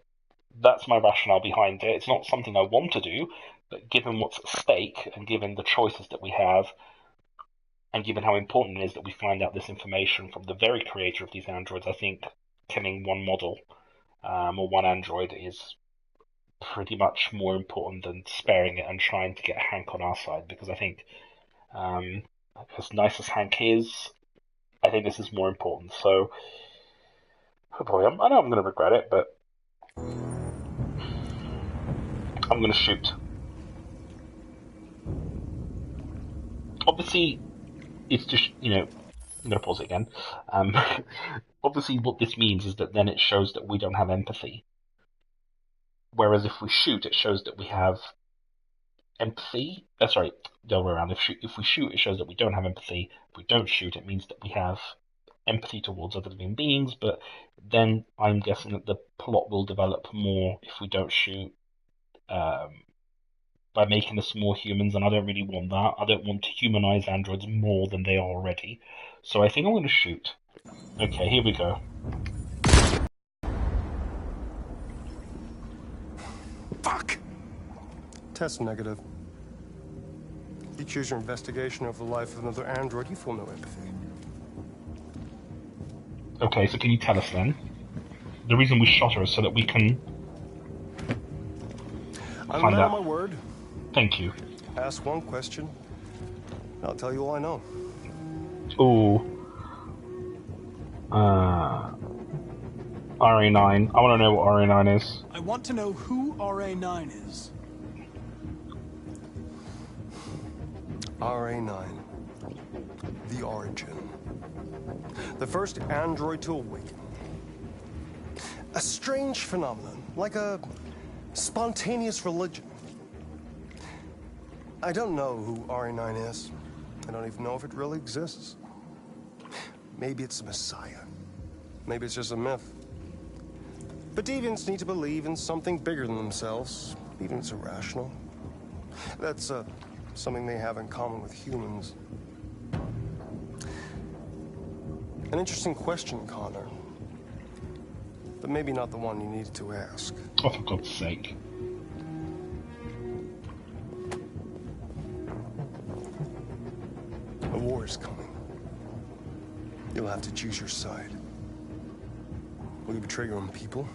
that's my rationale behind it. It's not something I want to do, but given what's at stake and given the choices that we have, and given how important it is that we find out this information from the very creator of these androids, I think killing one model or one android is pretty much more important than sparing it and trying to get Hank on our side, because I think as nice as Hank is, I think this is more important. So hopefully, I know I'm going to regret it, but I'm going to shoot. Obviously, it's just, I'm going to pause it again. Obviously, what this means is that then it shows that we don't have empathy. Whereas if we shoot, it shows that we have empathy. Sorry, the other way around. If we shoot, it shows that we don't have empathy. If we don't shoot, it means that we have empathy towards other living beings. But then I'm guessing that the plot will develop more if we don't shoot, by making us more humans, and I don't really want that. I don't want to humanize androids more than they are already. So I think I'm going to shoot. Okay, here we go. Fuck! Test negative. You choose your investigation of the life of another android, you feel no empathy. Okay, so can you tell us then? The reason we shot her is so that we can I'm a man of my word. Thank you. Ask one question, I'll tell you all I know. Ooh. RA9. I want to know what RA9 is. I want to know who RA9 is. RA9. The origin. The first android to awaken. A strange phenomenon, like a spontaneous religion. I don't know who RA9 is. I don't even know if it really exists. Maybe it's a messiah. Maybe it's just a myth. But deviants need to believe in something bigger than themselves, even if it's irrational. That's something they have in common with humans. An interesting question, Connor. But maybe not the one you needed to ask. Oh, for God's sake. A war is coming. You'll have to choose your side. Will you betray your own people,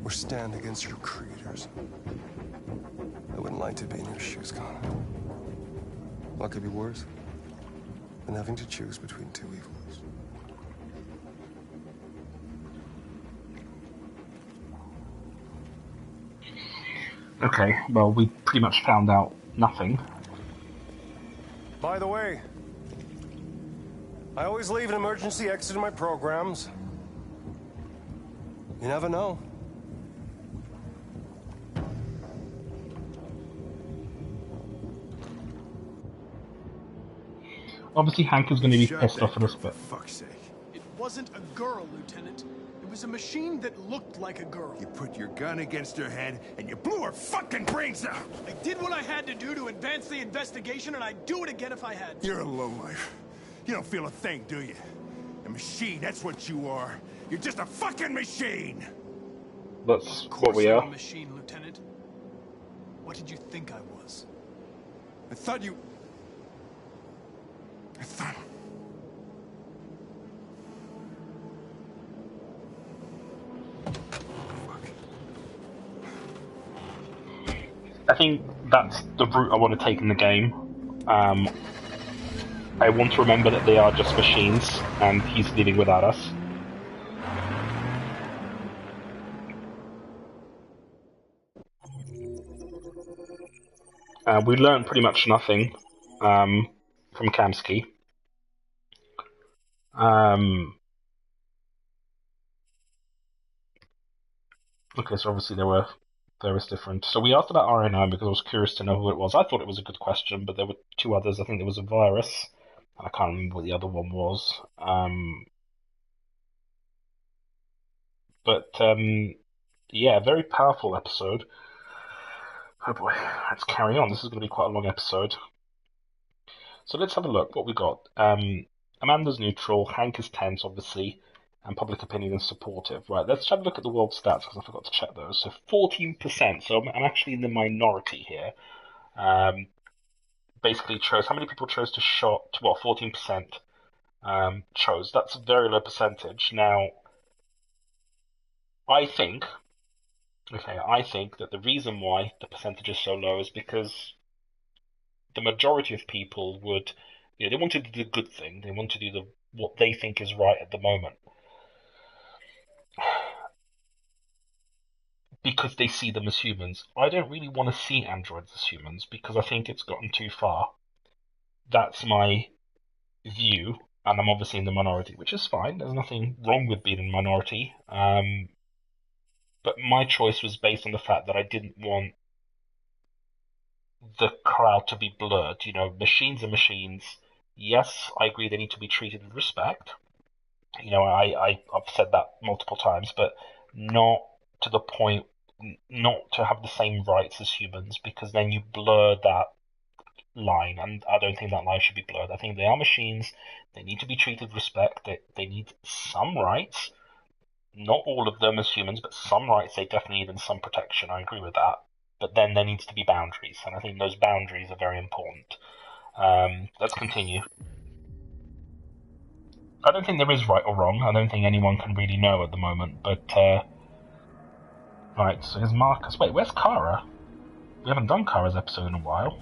or stand against your creators? I wouldn't like to be in your shoes, Connor. What could be worse than having to choose between two evils? Okay, well, we pretty much found out nothing. By the way, I always leave an emergency exit in my programs. You never know. Obviously, Hank is going to be pissed off at us, but... For fuck's sake. It wasn't a girl, Lieutenant. It was a machine that looked like a girl. You put your gun against her head, and you blew her fucking brains out! I did what I had to do to advance the investigation, and I'd do it again if I had to. You're a lowlife. You don't feel a thing, do you? A machine, that's what you are. You're just a fucking machine! That's what we are. I'm a machine, Lieutenant. What did you think I was? I thought you... I thought... I think that's the route I want to take in the game. I want to remember that they are just machines, and he's leaving without us. We learned pretty much nothing from Kamsky. Okay, so obviously there was different. So we asked about RA9 because I was curious to know who it was. I thought it was a good question, but there were two others. I think there was a virus, and I can't remember what the other one was. Yeah, very powerful episode. Oh boy, let's carry on. This is going to be quite a long episode. So let's have a look what we got. Amanda's neutral, Hank is tense, obviously, and public opinion is supportive. Right, let's have a look at the world stats because I forgot to check those. So 14%, so I'm actually in the minority here. Basically chose, how many people chose to shot? Well, 14% chose. That's a very low percentage. Now, I think that the reason why the percentage is so low is because the majority of people would, they want to do the good thing. They want to do what they think is right at the moment, because they see them as humans. I don't really want to see androids as humans because I think it's gotten too far. That's my view, and I'm obviously in the minority, which is fine. There's nothing wrong with being in the minority. But my choice was based on the fact that I didn't want the crowd to be blurred. Machines are machines. Yes, I agree they need to be treated with respect. I've said that multiple times, but not to the point, not to have the same rights as humans, because then you blur that line, and I don't think that line should be blurred. I think they are machines. They need to be treated with respect. They need some rights. Not all of them as humans, but some rights they definitely need, and some protection. I agree with that. But then there needs to be boundaries, and I think those boundaries are very important. Let's continue. I don't think there is right or wrong. I don't think anyone can really know at the moment, but right, so here's Marcus. Wait, where's Kara? We haven't done Kara's episode in a while.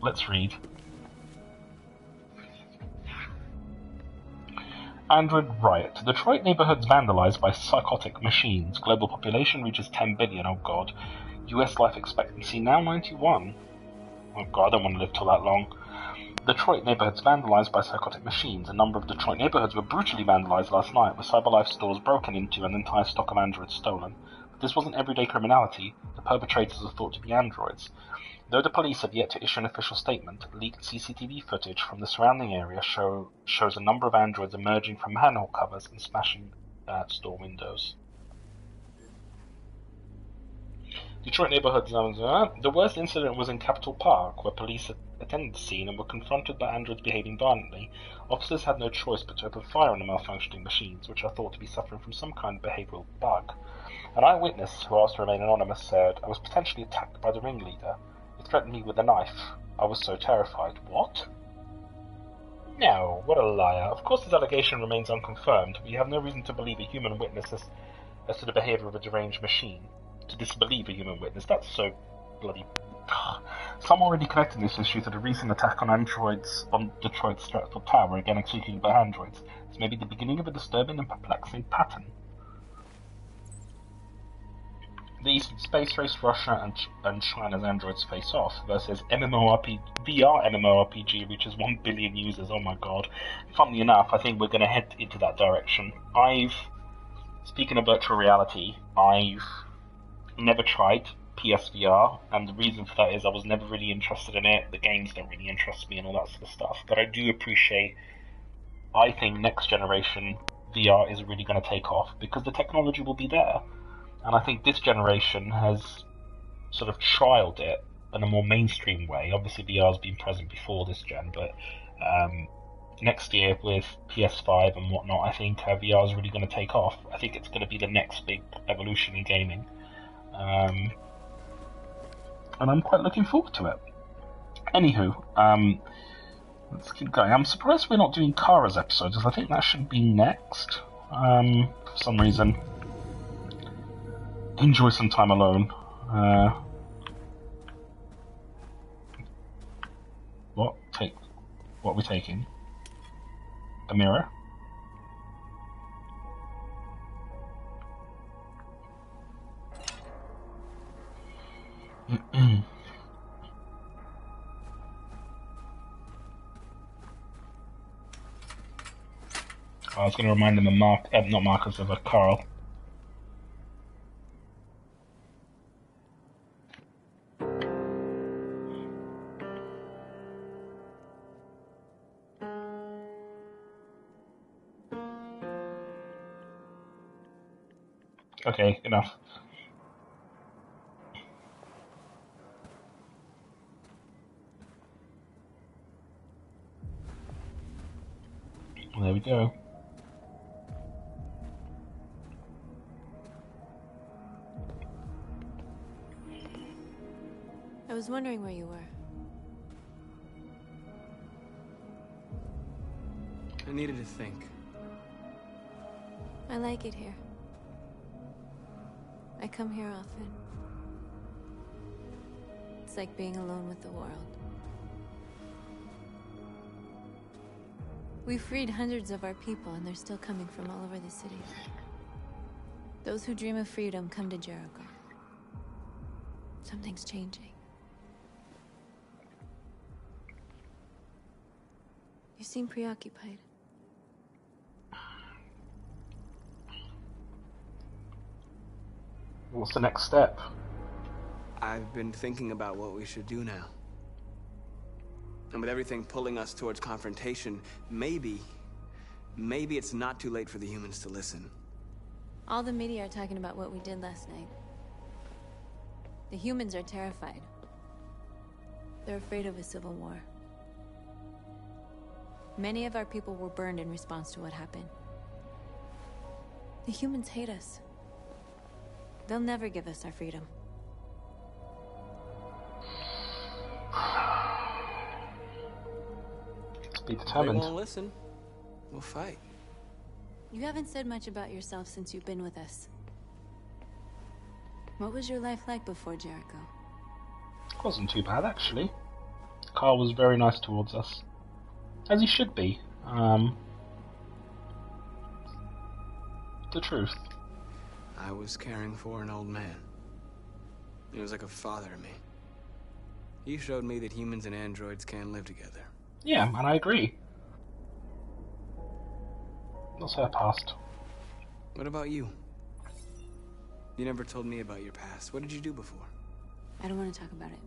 Let's read. Android riot. Detroit neighborhoods vandalized by psychotic machines. Global population reaches 10 billion. Oh god. US life expectancy now 91. Oh god, I don't want to live till that long. Detroit neighborhoods vandalized by psychotic machines. A number of Detroit neighborhoods were brutally vandalized last night, with CyberLife stores broken into and an entire stock of androids stolen. But this wasn't everyday criminality. The perpetrators are thought to be androids. Though the police have yet to issue an official statement, leaked CCTV footage from the surrounding area shows a number of androids emerging from manhole covers and smashing store windows. Detroit neighborhoods. The worst incident was in Capitol Park, where police attended the scene and were confronted by androids behaving violently. Officers had no choice but to open fire on the malfunctioning machines, which are thought to be suffering from some kind of behavioral bug. An eyewitness, who asked to remain anonymous, said, "I was potentially attacked by the ringleader. He threatened me with a knife. I was so terrified." What? No, what a liar. Of course this allegation remains unconfirmed. We have no reason to believe a human witness as to the behavior of a deranged machine. To disbelieve a human witness, that's so bloody... Some already connected this issue to the recent attack on androids on Detroit's Stratford Tower, again executed by androids. This may be the beginning of a disturbing and perplexing pattern. The Eastern Space Race, Russia and China's androids face off versus VR MMORPG reaches 1 billion users. Oh my god. Funnily enough, I think we're going to head into that direction. Speaking of virtual reality, I've never tried PSVR, and the reason for that is I was never really interested in it. The games don't really interest me and all that sort of stuff. But I do appreciate, I think next generation VR is really going to take off because the technology will be there. And I think this generation has sort of trialed it in a more mainstream way. Obviously VR has been present before this gen, but next year with PS5 and whatnot, I think VR is really going to take off. I think it's going to be the next big evolution in gaming. And I'm quite looking forward to it. Anywho, let's keep going. I'm surprised we're not doing Kara's episode, because I think that should be next. For some reason. Enjoy some time alone. What? What are we taking? The mirror? I was going to remind him of not Marcus, of a Carl. Okay, enough. There we go. I was wondering where you were. I needed to think. I like it here. I come here often. It's like being alone with the world. We freed hundreds of our people, and they're still coming from all over the city. Those who dream of freedom come to Jericho. Something's changing. You seem preoccupied. What's the next step? I've been thinking about what we should do now. And with everything pulling us towards confrontation, maybe it's not too late for the humans to listen. All the media are talking about what we did last night. The humans are terrified. They're afraid of a civil war. Many of our people were burned in response to what happened. The humans hate us. They'll never give us our freedom. Be determined. They won't listen. We'll fight. You haven't said much about yourself since you've been with us. What was your life like before Jericho? It wasn't too bad, actually. Carl was very nice towards us. As he should be. The truth. I was caring for an old man. He was like a father to me. He showed me that humans and androids can live together. Yeah, and I agree. That's her past. What about you? You never told me about your past. What did you do before? I don't want to talk about it.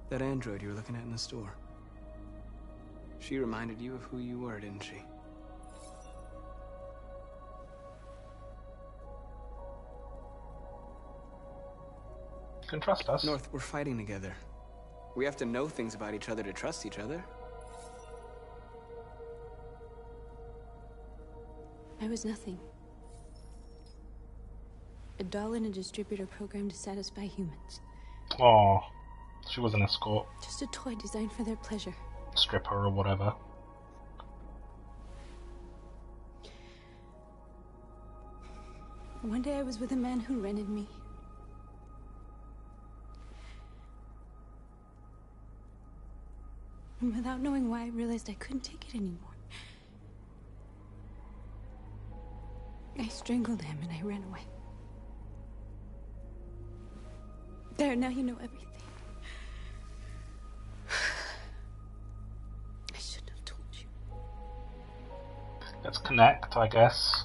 That android you were looking at in the store. She reminded you of who you were, didn't she? You can trust us. North, we're fighting together. We have to know things about each other to trust each other. I was nothing. A doll in a distributor program to satisfy humans. Aw, she was an escort. Just a toy designed for their pleasure. Stripper or whatever. One day I was with a man who rented me. And without knowing why, I realized I couldn't take it anymore. I strangled him and I ran away. There, now you know everything. I shouldn't have told you. Let's connect, I guess.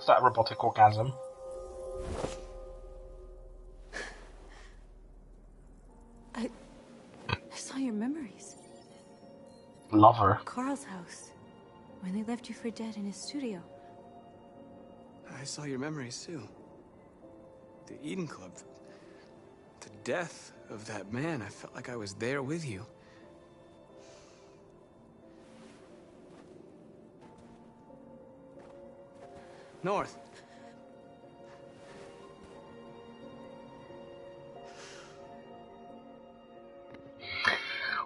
Is that a robotic orgasm? I saw your memories. Lover. Carl's house. When they left you for dead in his studio. I saw your memories too. The Eden Club. The death of that man. I felt like I was there with you. North.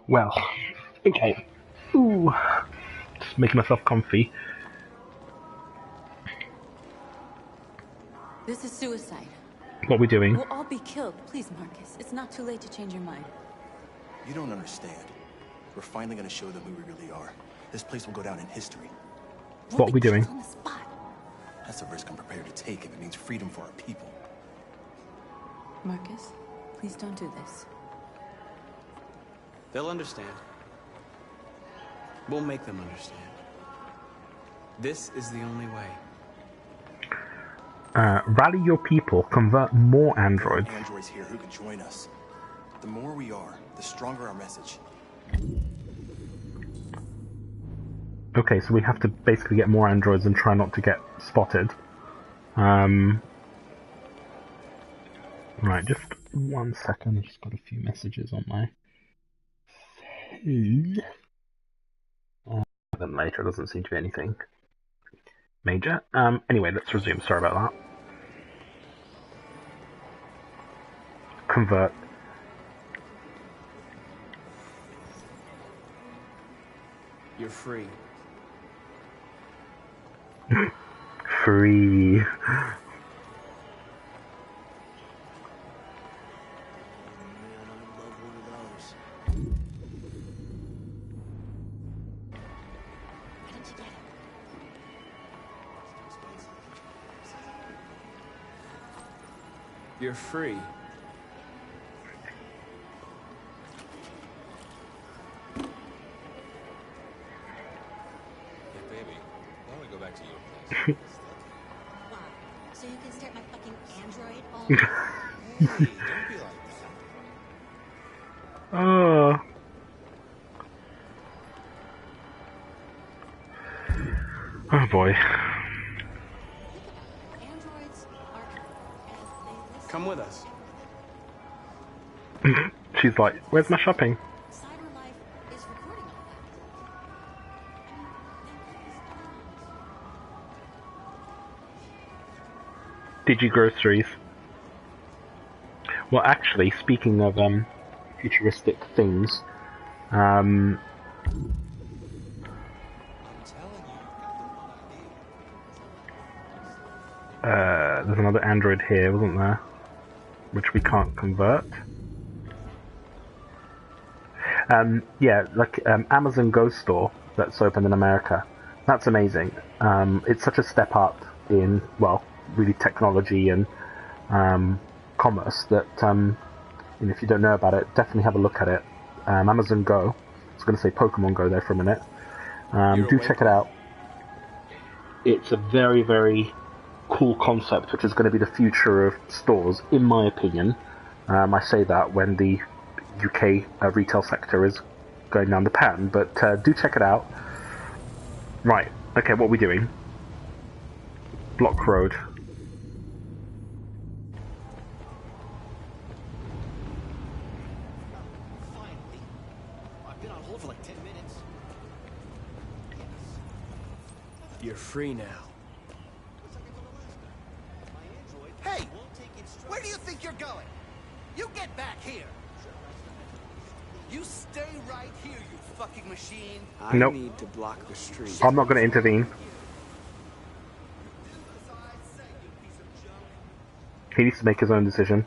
Well, okay. Ooh, just making myself comfy. This is suicide. What are we doing? We'll all be killed. Please, Marcus. It's not too late to change your mind. You don't understand. We're finally gonna show them who we really are. This place will go down in history. What are we doing? On the spot. That's a risk I'm prepared to take if it means freedom for our people. Marcus, please don't do this. They'll understand. We'll make them understand. This is the only way. Rally your people, convert more androids. Androids here who can join us. The more we are, the stronger our message. Okay, so we have to basically get more androids and try not to get spotted. Right, just 1 second. I've just got a few messages on my phone. Then later, doesn't seem to be anything major. Anyway, let's resume. Sorry about that. Convert. You're free. Free. You're free. Hey, baby, why don't we go back to your place? Wow. So you can start my fucking android all Hey, don't be like that. Oh. Oh boy. androids are as they listen. Come with us. She's like, where's my shopping? Cyber life is recording all that. Digi-groceries. Well, actually, speaking of futuristic things, there's another android here, wasn't there? Which we can't convert. Yeah, like Amazon Go Store that's opened in America. That's amazing. It's such a step up in, well, really technology and commerce that, if you don't know about it, definitely have a look at it. Amazon Go. I was going to say Pokemon Go there for a minute. Do check it out. It's a very, very cool concept, which is going to be the future of stores, in my opinion. I say that when the UK retail sector is going down the pan, but do check it out. Right, okay, what are we doing? Block Road. Finally. I've been on hold for like 10 minutes. You're free now. Hey! Where do you think you're going? You get back here! You stay right here, you fucking machine! I Nope. need to block the street. I'm not going to intervene. He needs to make his own decision.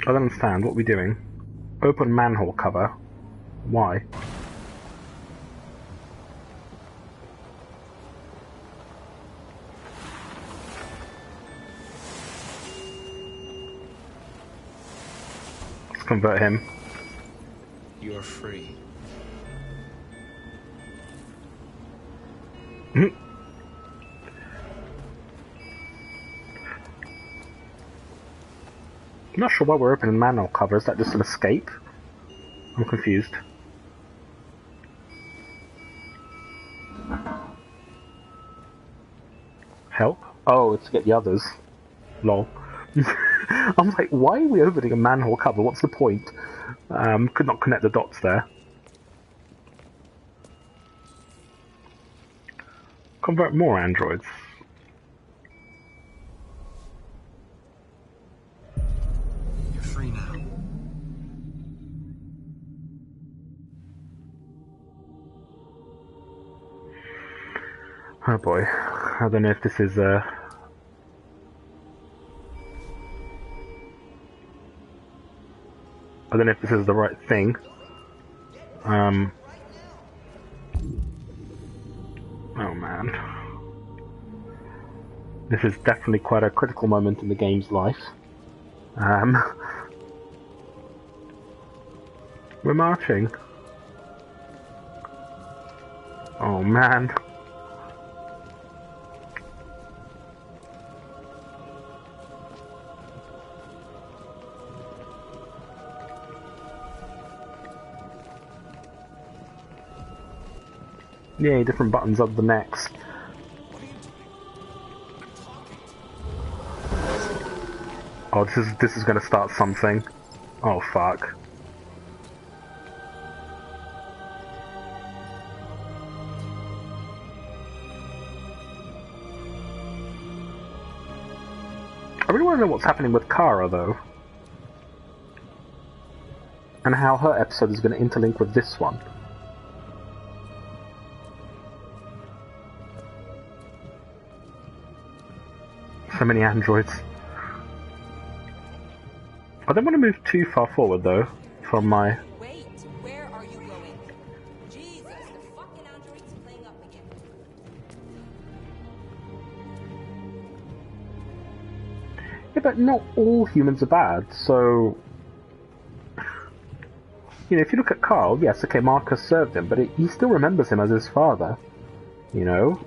I don't understand. What are we doing? Open manhole cover. Why? Let's convert him. You're free. I'm not sure why we're opening manhole cover. Is that just an escape? I'm confused. Help? Oh, it's to get the others. Lol. I'm like, why are we opening a manhole cover? What's the point? Could not connect the dots there. convert more androids. You're free now. Oh boy, I don't know if this is I don't know if this is the right thing. Oh man. This is definitely quite a critical moment in the game's life. We're marching. Oh man. Yay, different buttons up the next. Oh, this is gonna start something. Oh fuck. I really want to know what's happening with Kara though. And how her episode is going to interlink with this one. So many androids. I don't want to move too far forward though, from my... Wait, where are you going? Jesus, the fucking android's playing up again. Yeah, but not all humans are bad, so... You know, if you look at Carl, yes, okay, Marcus served him, but he still remembers him as his father. You know?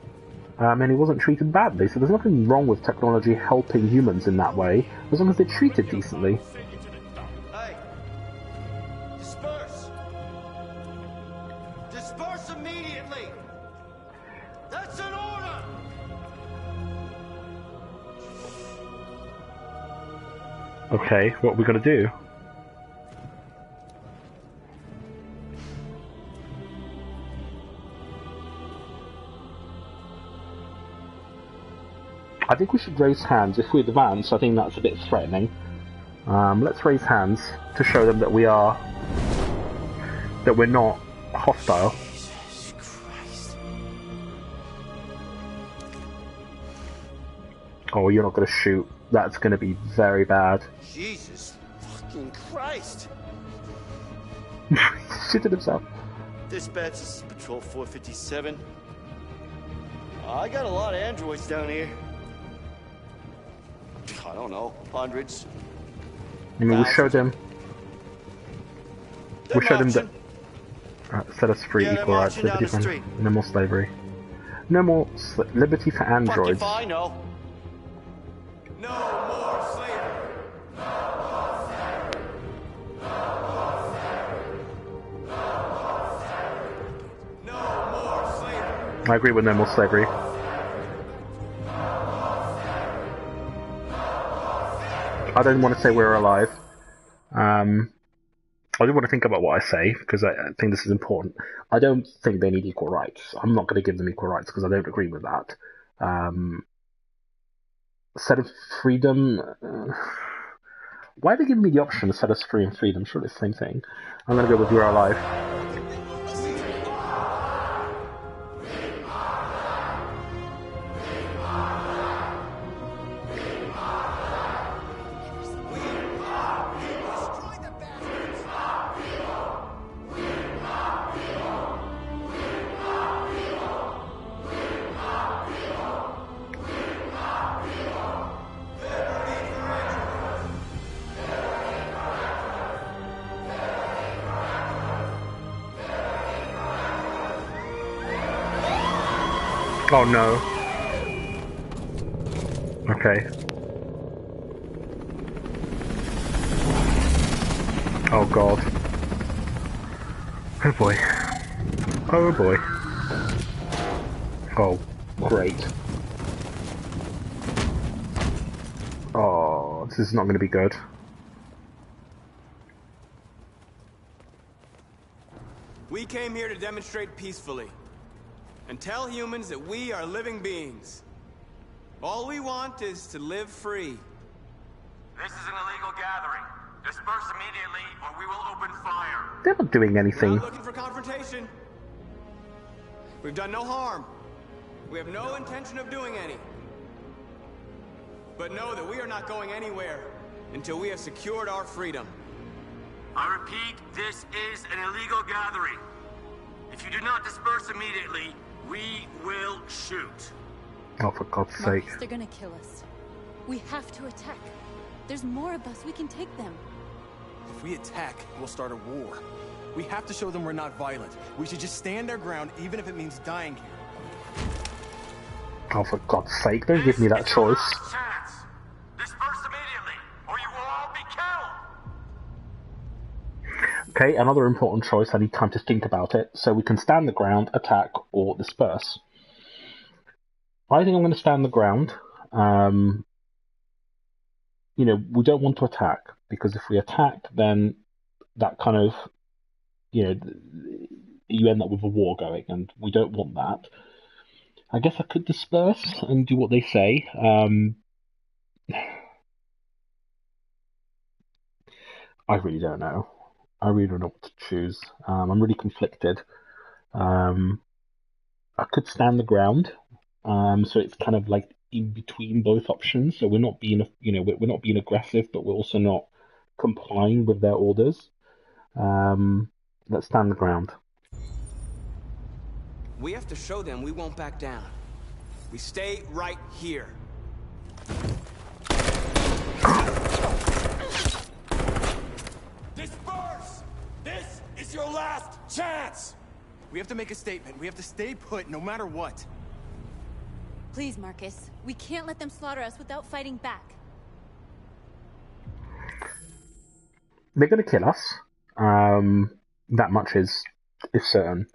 And he wasn't treated badly, so there's nothing wrong with technology helping humans in that way, as long as they're treated decently. Hey! Disperse! Disperse immediately! That's an order! Okay, what are we gonna do? I think we should raise hands. If we advance, I think that's a bit threatening. Let's raise hands to show them that we're not hostile. Jesus Christ. Oh, you're not going to shoot. That's going to be very bad. Jesus fucking Christ! He shitted himself. Dispatch, this is Patrol 457. I got a lot of androids down here. I don't know, hundreds. I mean, we showed them. We showed them that. Set us free, Yeah, equal rights, liberty for no more slavery. No more liberty for Fuck androids. if I know. No more slavery. I agree with no more slavery. I don't want to say we're alive. I do want to think about what I say, because I think this is important. I don't think they need equal rights. I'm not going to give them equal rights, because I don't agree with that. Set of freedom... why are they giving me the option to set us free and freedom? Surely it's the same thing. I'm going to go with we're alive. Oh no. Okay. Oh god. Oh boy. Oh boy. Oh, great. Oh, this is not going to be good. We came here to demonstrate peacefully. and tell humans that we are living beings. All we want is to live free. This is an illegal gathering. Disperse immediately, or we will open fire. They're not doing We're anything. not looking for confrontation. We've done no harm. We have no intention of doing any. But know that we are not going anywhere until we have secured our freedom. I repeat, this is an illegal gathering. If you do not disperse immediately, we will shoot. Oh, for God's sake. Marcus, they're gonna kill us. We have to attack. There's more of us. We can take them. If we attack, we'll start a war. We have to show them we're not violent. We should just stand our ground, even if it means dying here. Oh, for God's sake, don't give me that choice. Last chance. Disperse immediately, or you will all be killed. Okay, another important choice. I need time to think about it. So we can stand the ground, attack, or disperse. I think I'm going to stand the ground. You know, we don't want to attack, because if we attack, then that kind of, you know, you end up with a war going, and we don't want that. I guess I could disperse and do what they say. I really don't know. I really don't know what to choose. I'm really conflicted. I could stand the ground, so it's kind of like in between both options. So we're not being, you know, we're not being aggressive, but we're also not complying with their orders. Let's stand the ground. We have to show them we won't back down. We stay right here. Disperse! This is your last chance! We have to make a statement. We have to stay put no matter what. Please, Marcus. We can't let them slaughter us without fighting back. They're going to kill us. That much is certain.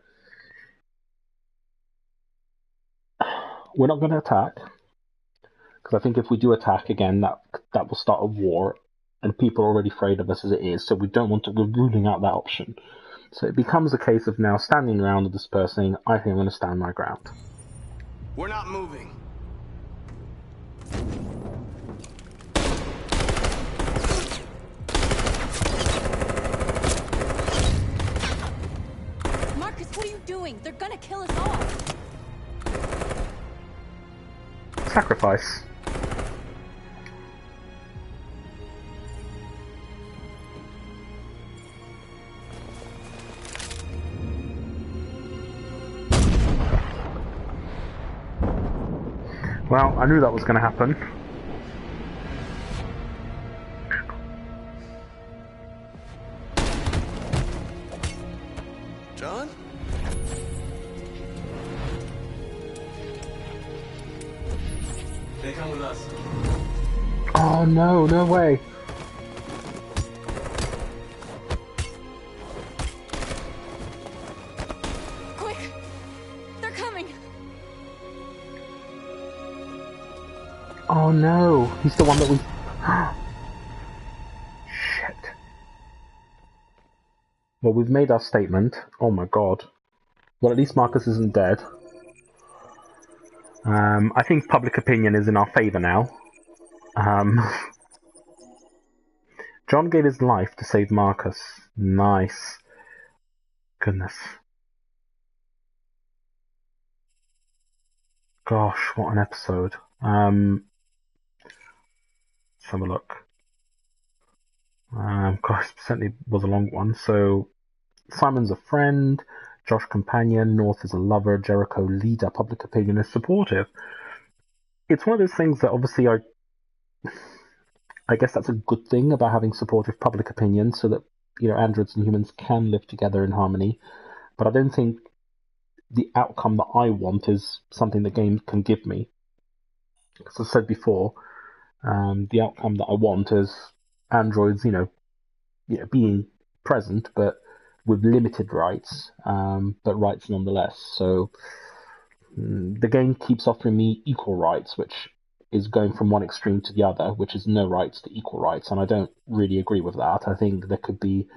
We're not going to attack, because I think if we do attack again, that will start a war, and people are already afraid of us as it is. So we don't want to. We're ruling out that option. So it becomes a case of now standing around and dispersing. I think I'm going to stand my ground. We're not moving. Marcus, what are you doing? They're gonna kill us all. Sacrifice. Well, I knew that was going to happen. John? They come with us. Oh no, no way. Quick! They're coming! Oh no, he's the one that we... Shit. Well, we've made our statement. Oh my god. Well, at least Marcus isn't dead. I think public opinion is in our favour now. John gave his life to save Marcus. Nice. Goodness. Gosh, what an episode. Let's have a look. Gosh, certainly was a long one. So, Simon's a friend, Josh companion, North is a lover, Jericho leader, public opinion is supportive. It's one of those things that obviously I guess that's a good thing about having supportive public opinion, so that, you know, androids and humans can live together in harmony. But I don't think the outcome that I want is something the game can give me. As I said before, the outcome that I want is androids, you know, being present, but with limited rights, but rights nonetheless. So the game keeps offering me equal rights, which is going from one extreme to the other, which is no rights to equal rights, and I don't really agree with that. I think there could be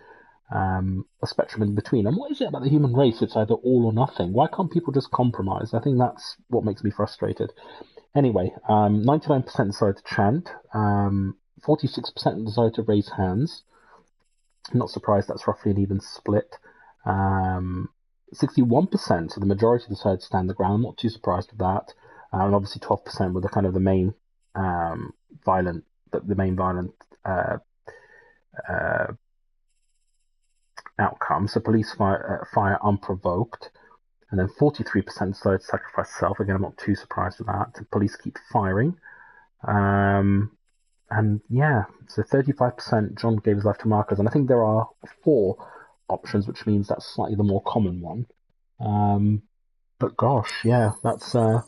a spectrum in between. And what is it about the human race? It's either all or nothing. Why can't people just compromise? I think that's what makes me frustrated. Anyway, 99% decided to chant, 46% decided to raise hands. I'm not surprised that's roughly an even split. 61%, so the majority decided to stand the ground. I'm not too surprised with that. And obviously 12% were the main violent outcome. So police fire unprovoked. And then 43% decided to sacrifice self. Again, I'm not too surprised with that. The police keep firing. And yeah, so 35% John gave his life to Marcus. And I think there are 4 options, which means that's slightly the more common one. But gosh, yeah, that's... Oh,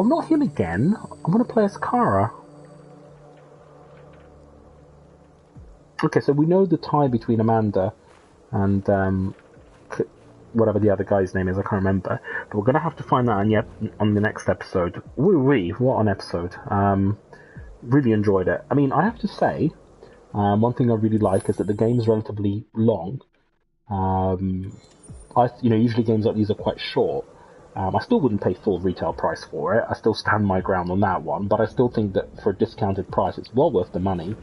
not him again. I'm going to play as Kara. Okay, so we know the tie between Amanda and whatever the other guy's name is, I can't remember. But we're going to have to find that on the next episode. Woo-wee, what an episode. Really enjoyed it. I mean, I have to say, one thing I really like is that the game is relatively long. Usually games like these are quite short. I still wouldn't pay full retail price for it. I still stand my ground on that one, but I still think that for a discounted price, it's well worth the money.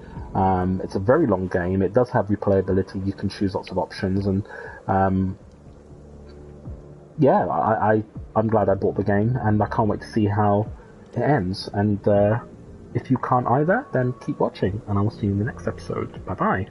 It's a very long game. It does have replayability. You can choose lots of options, and yeah, I'm glad I bought the game, and I can't wait to see how it ends. And if you can't either, then keep watching, and I will see you in the next episode. Bye bye.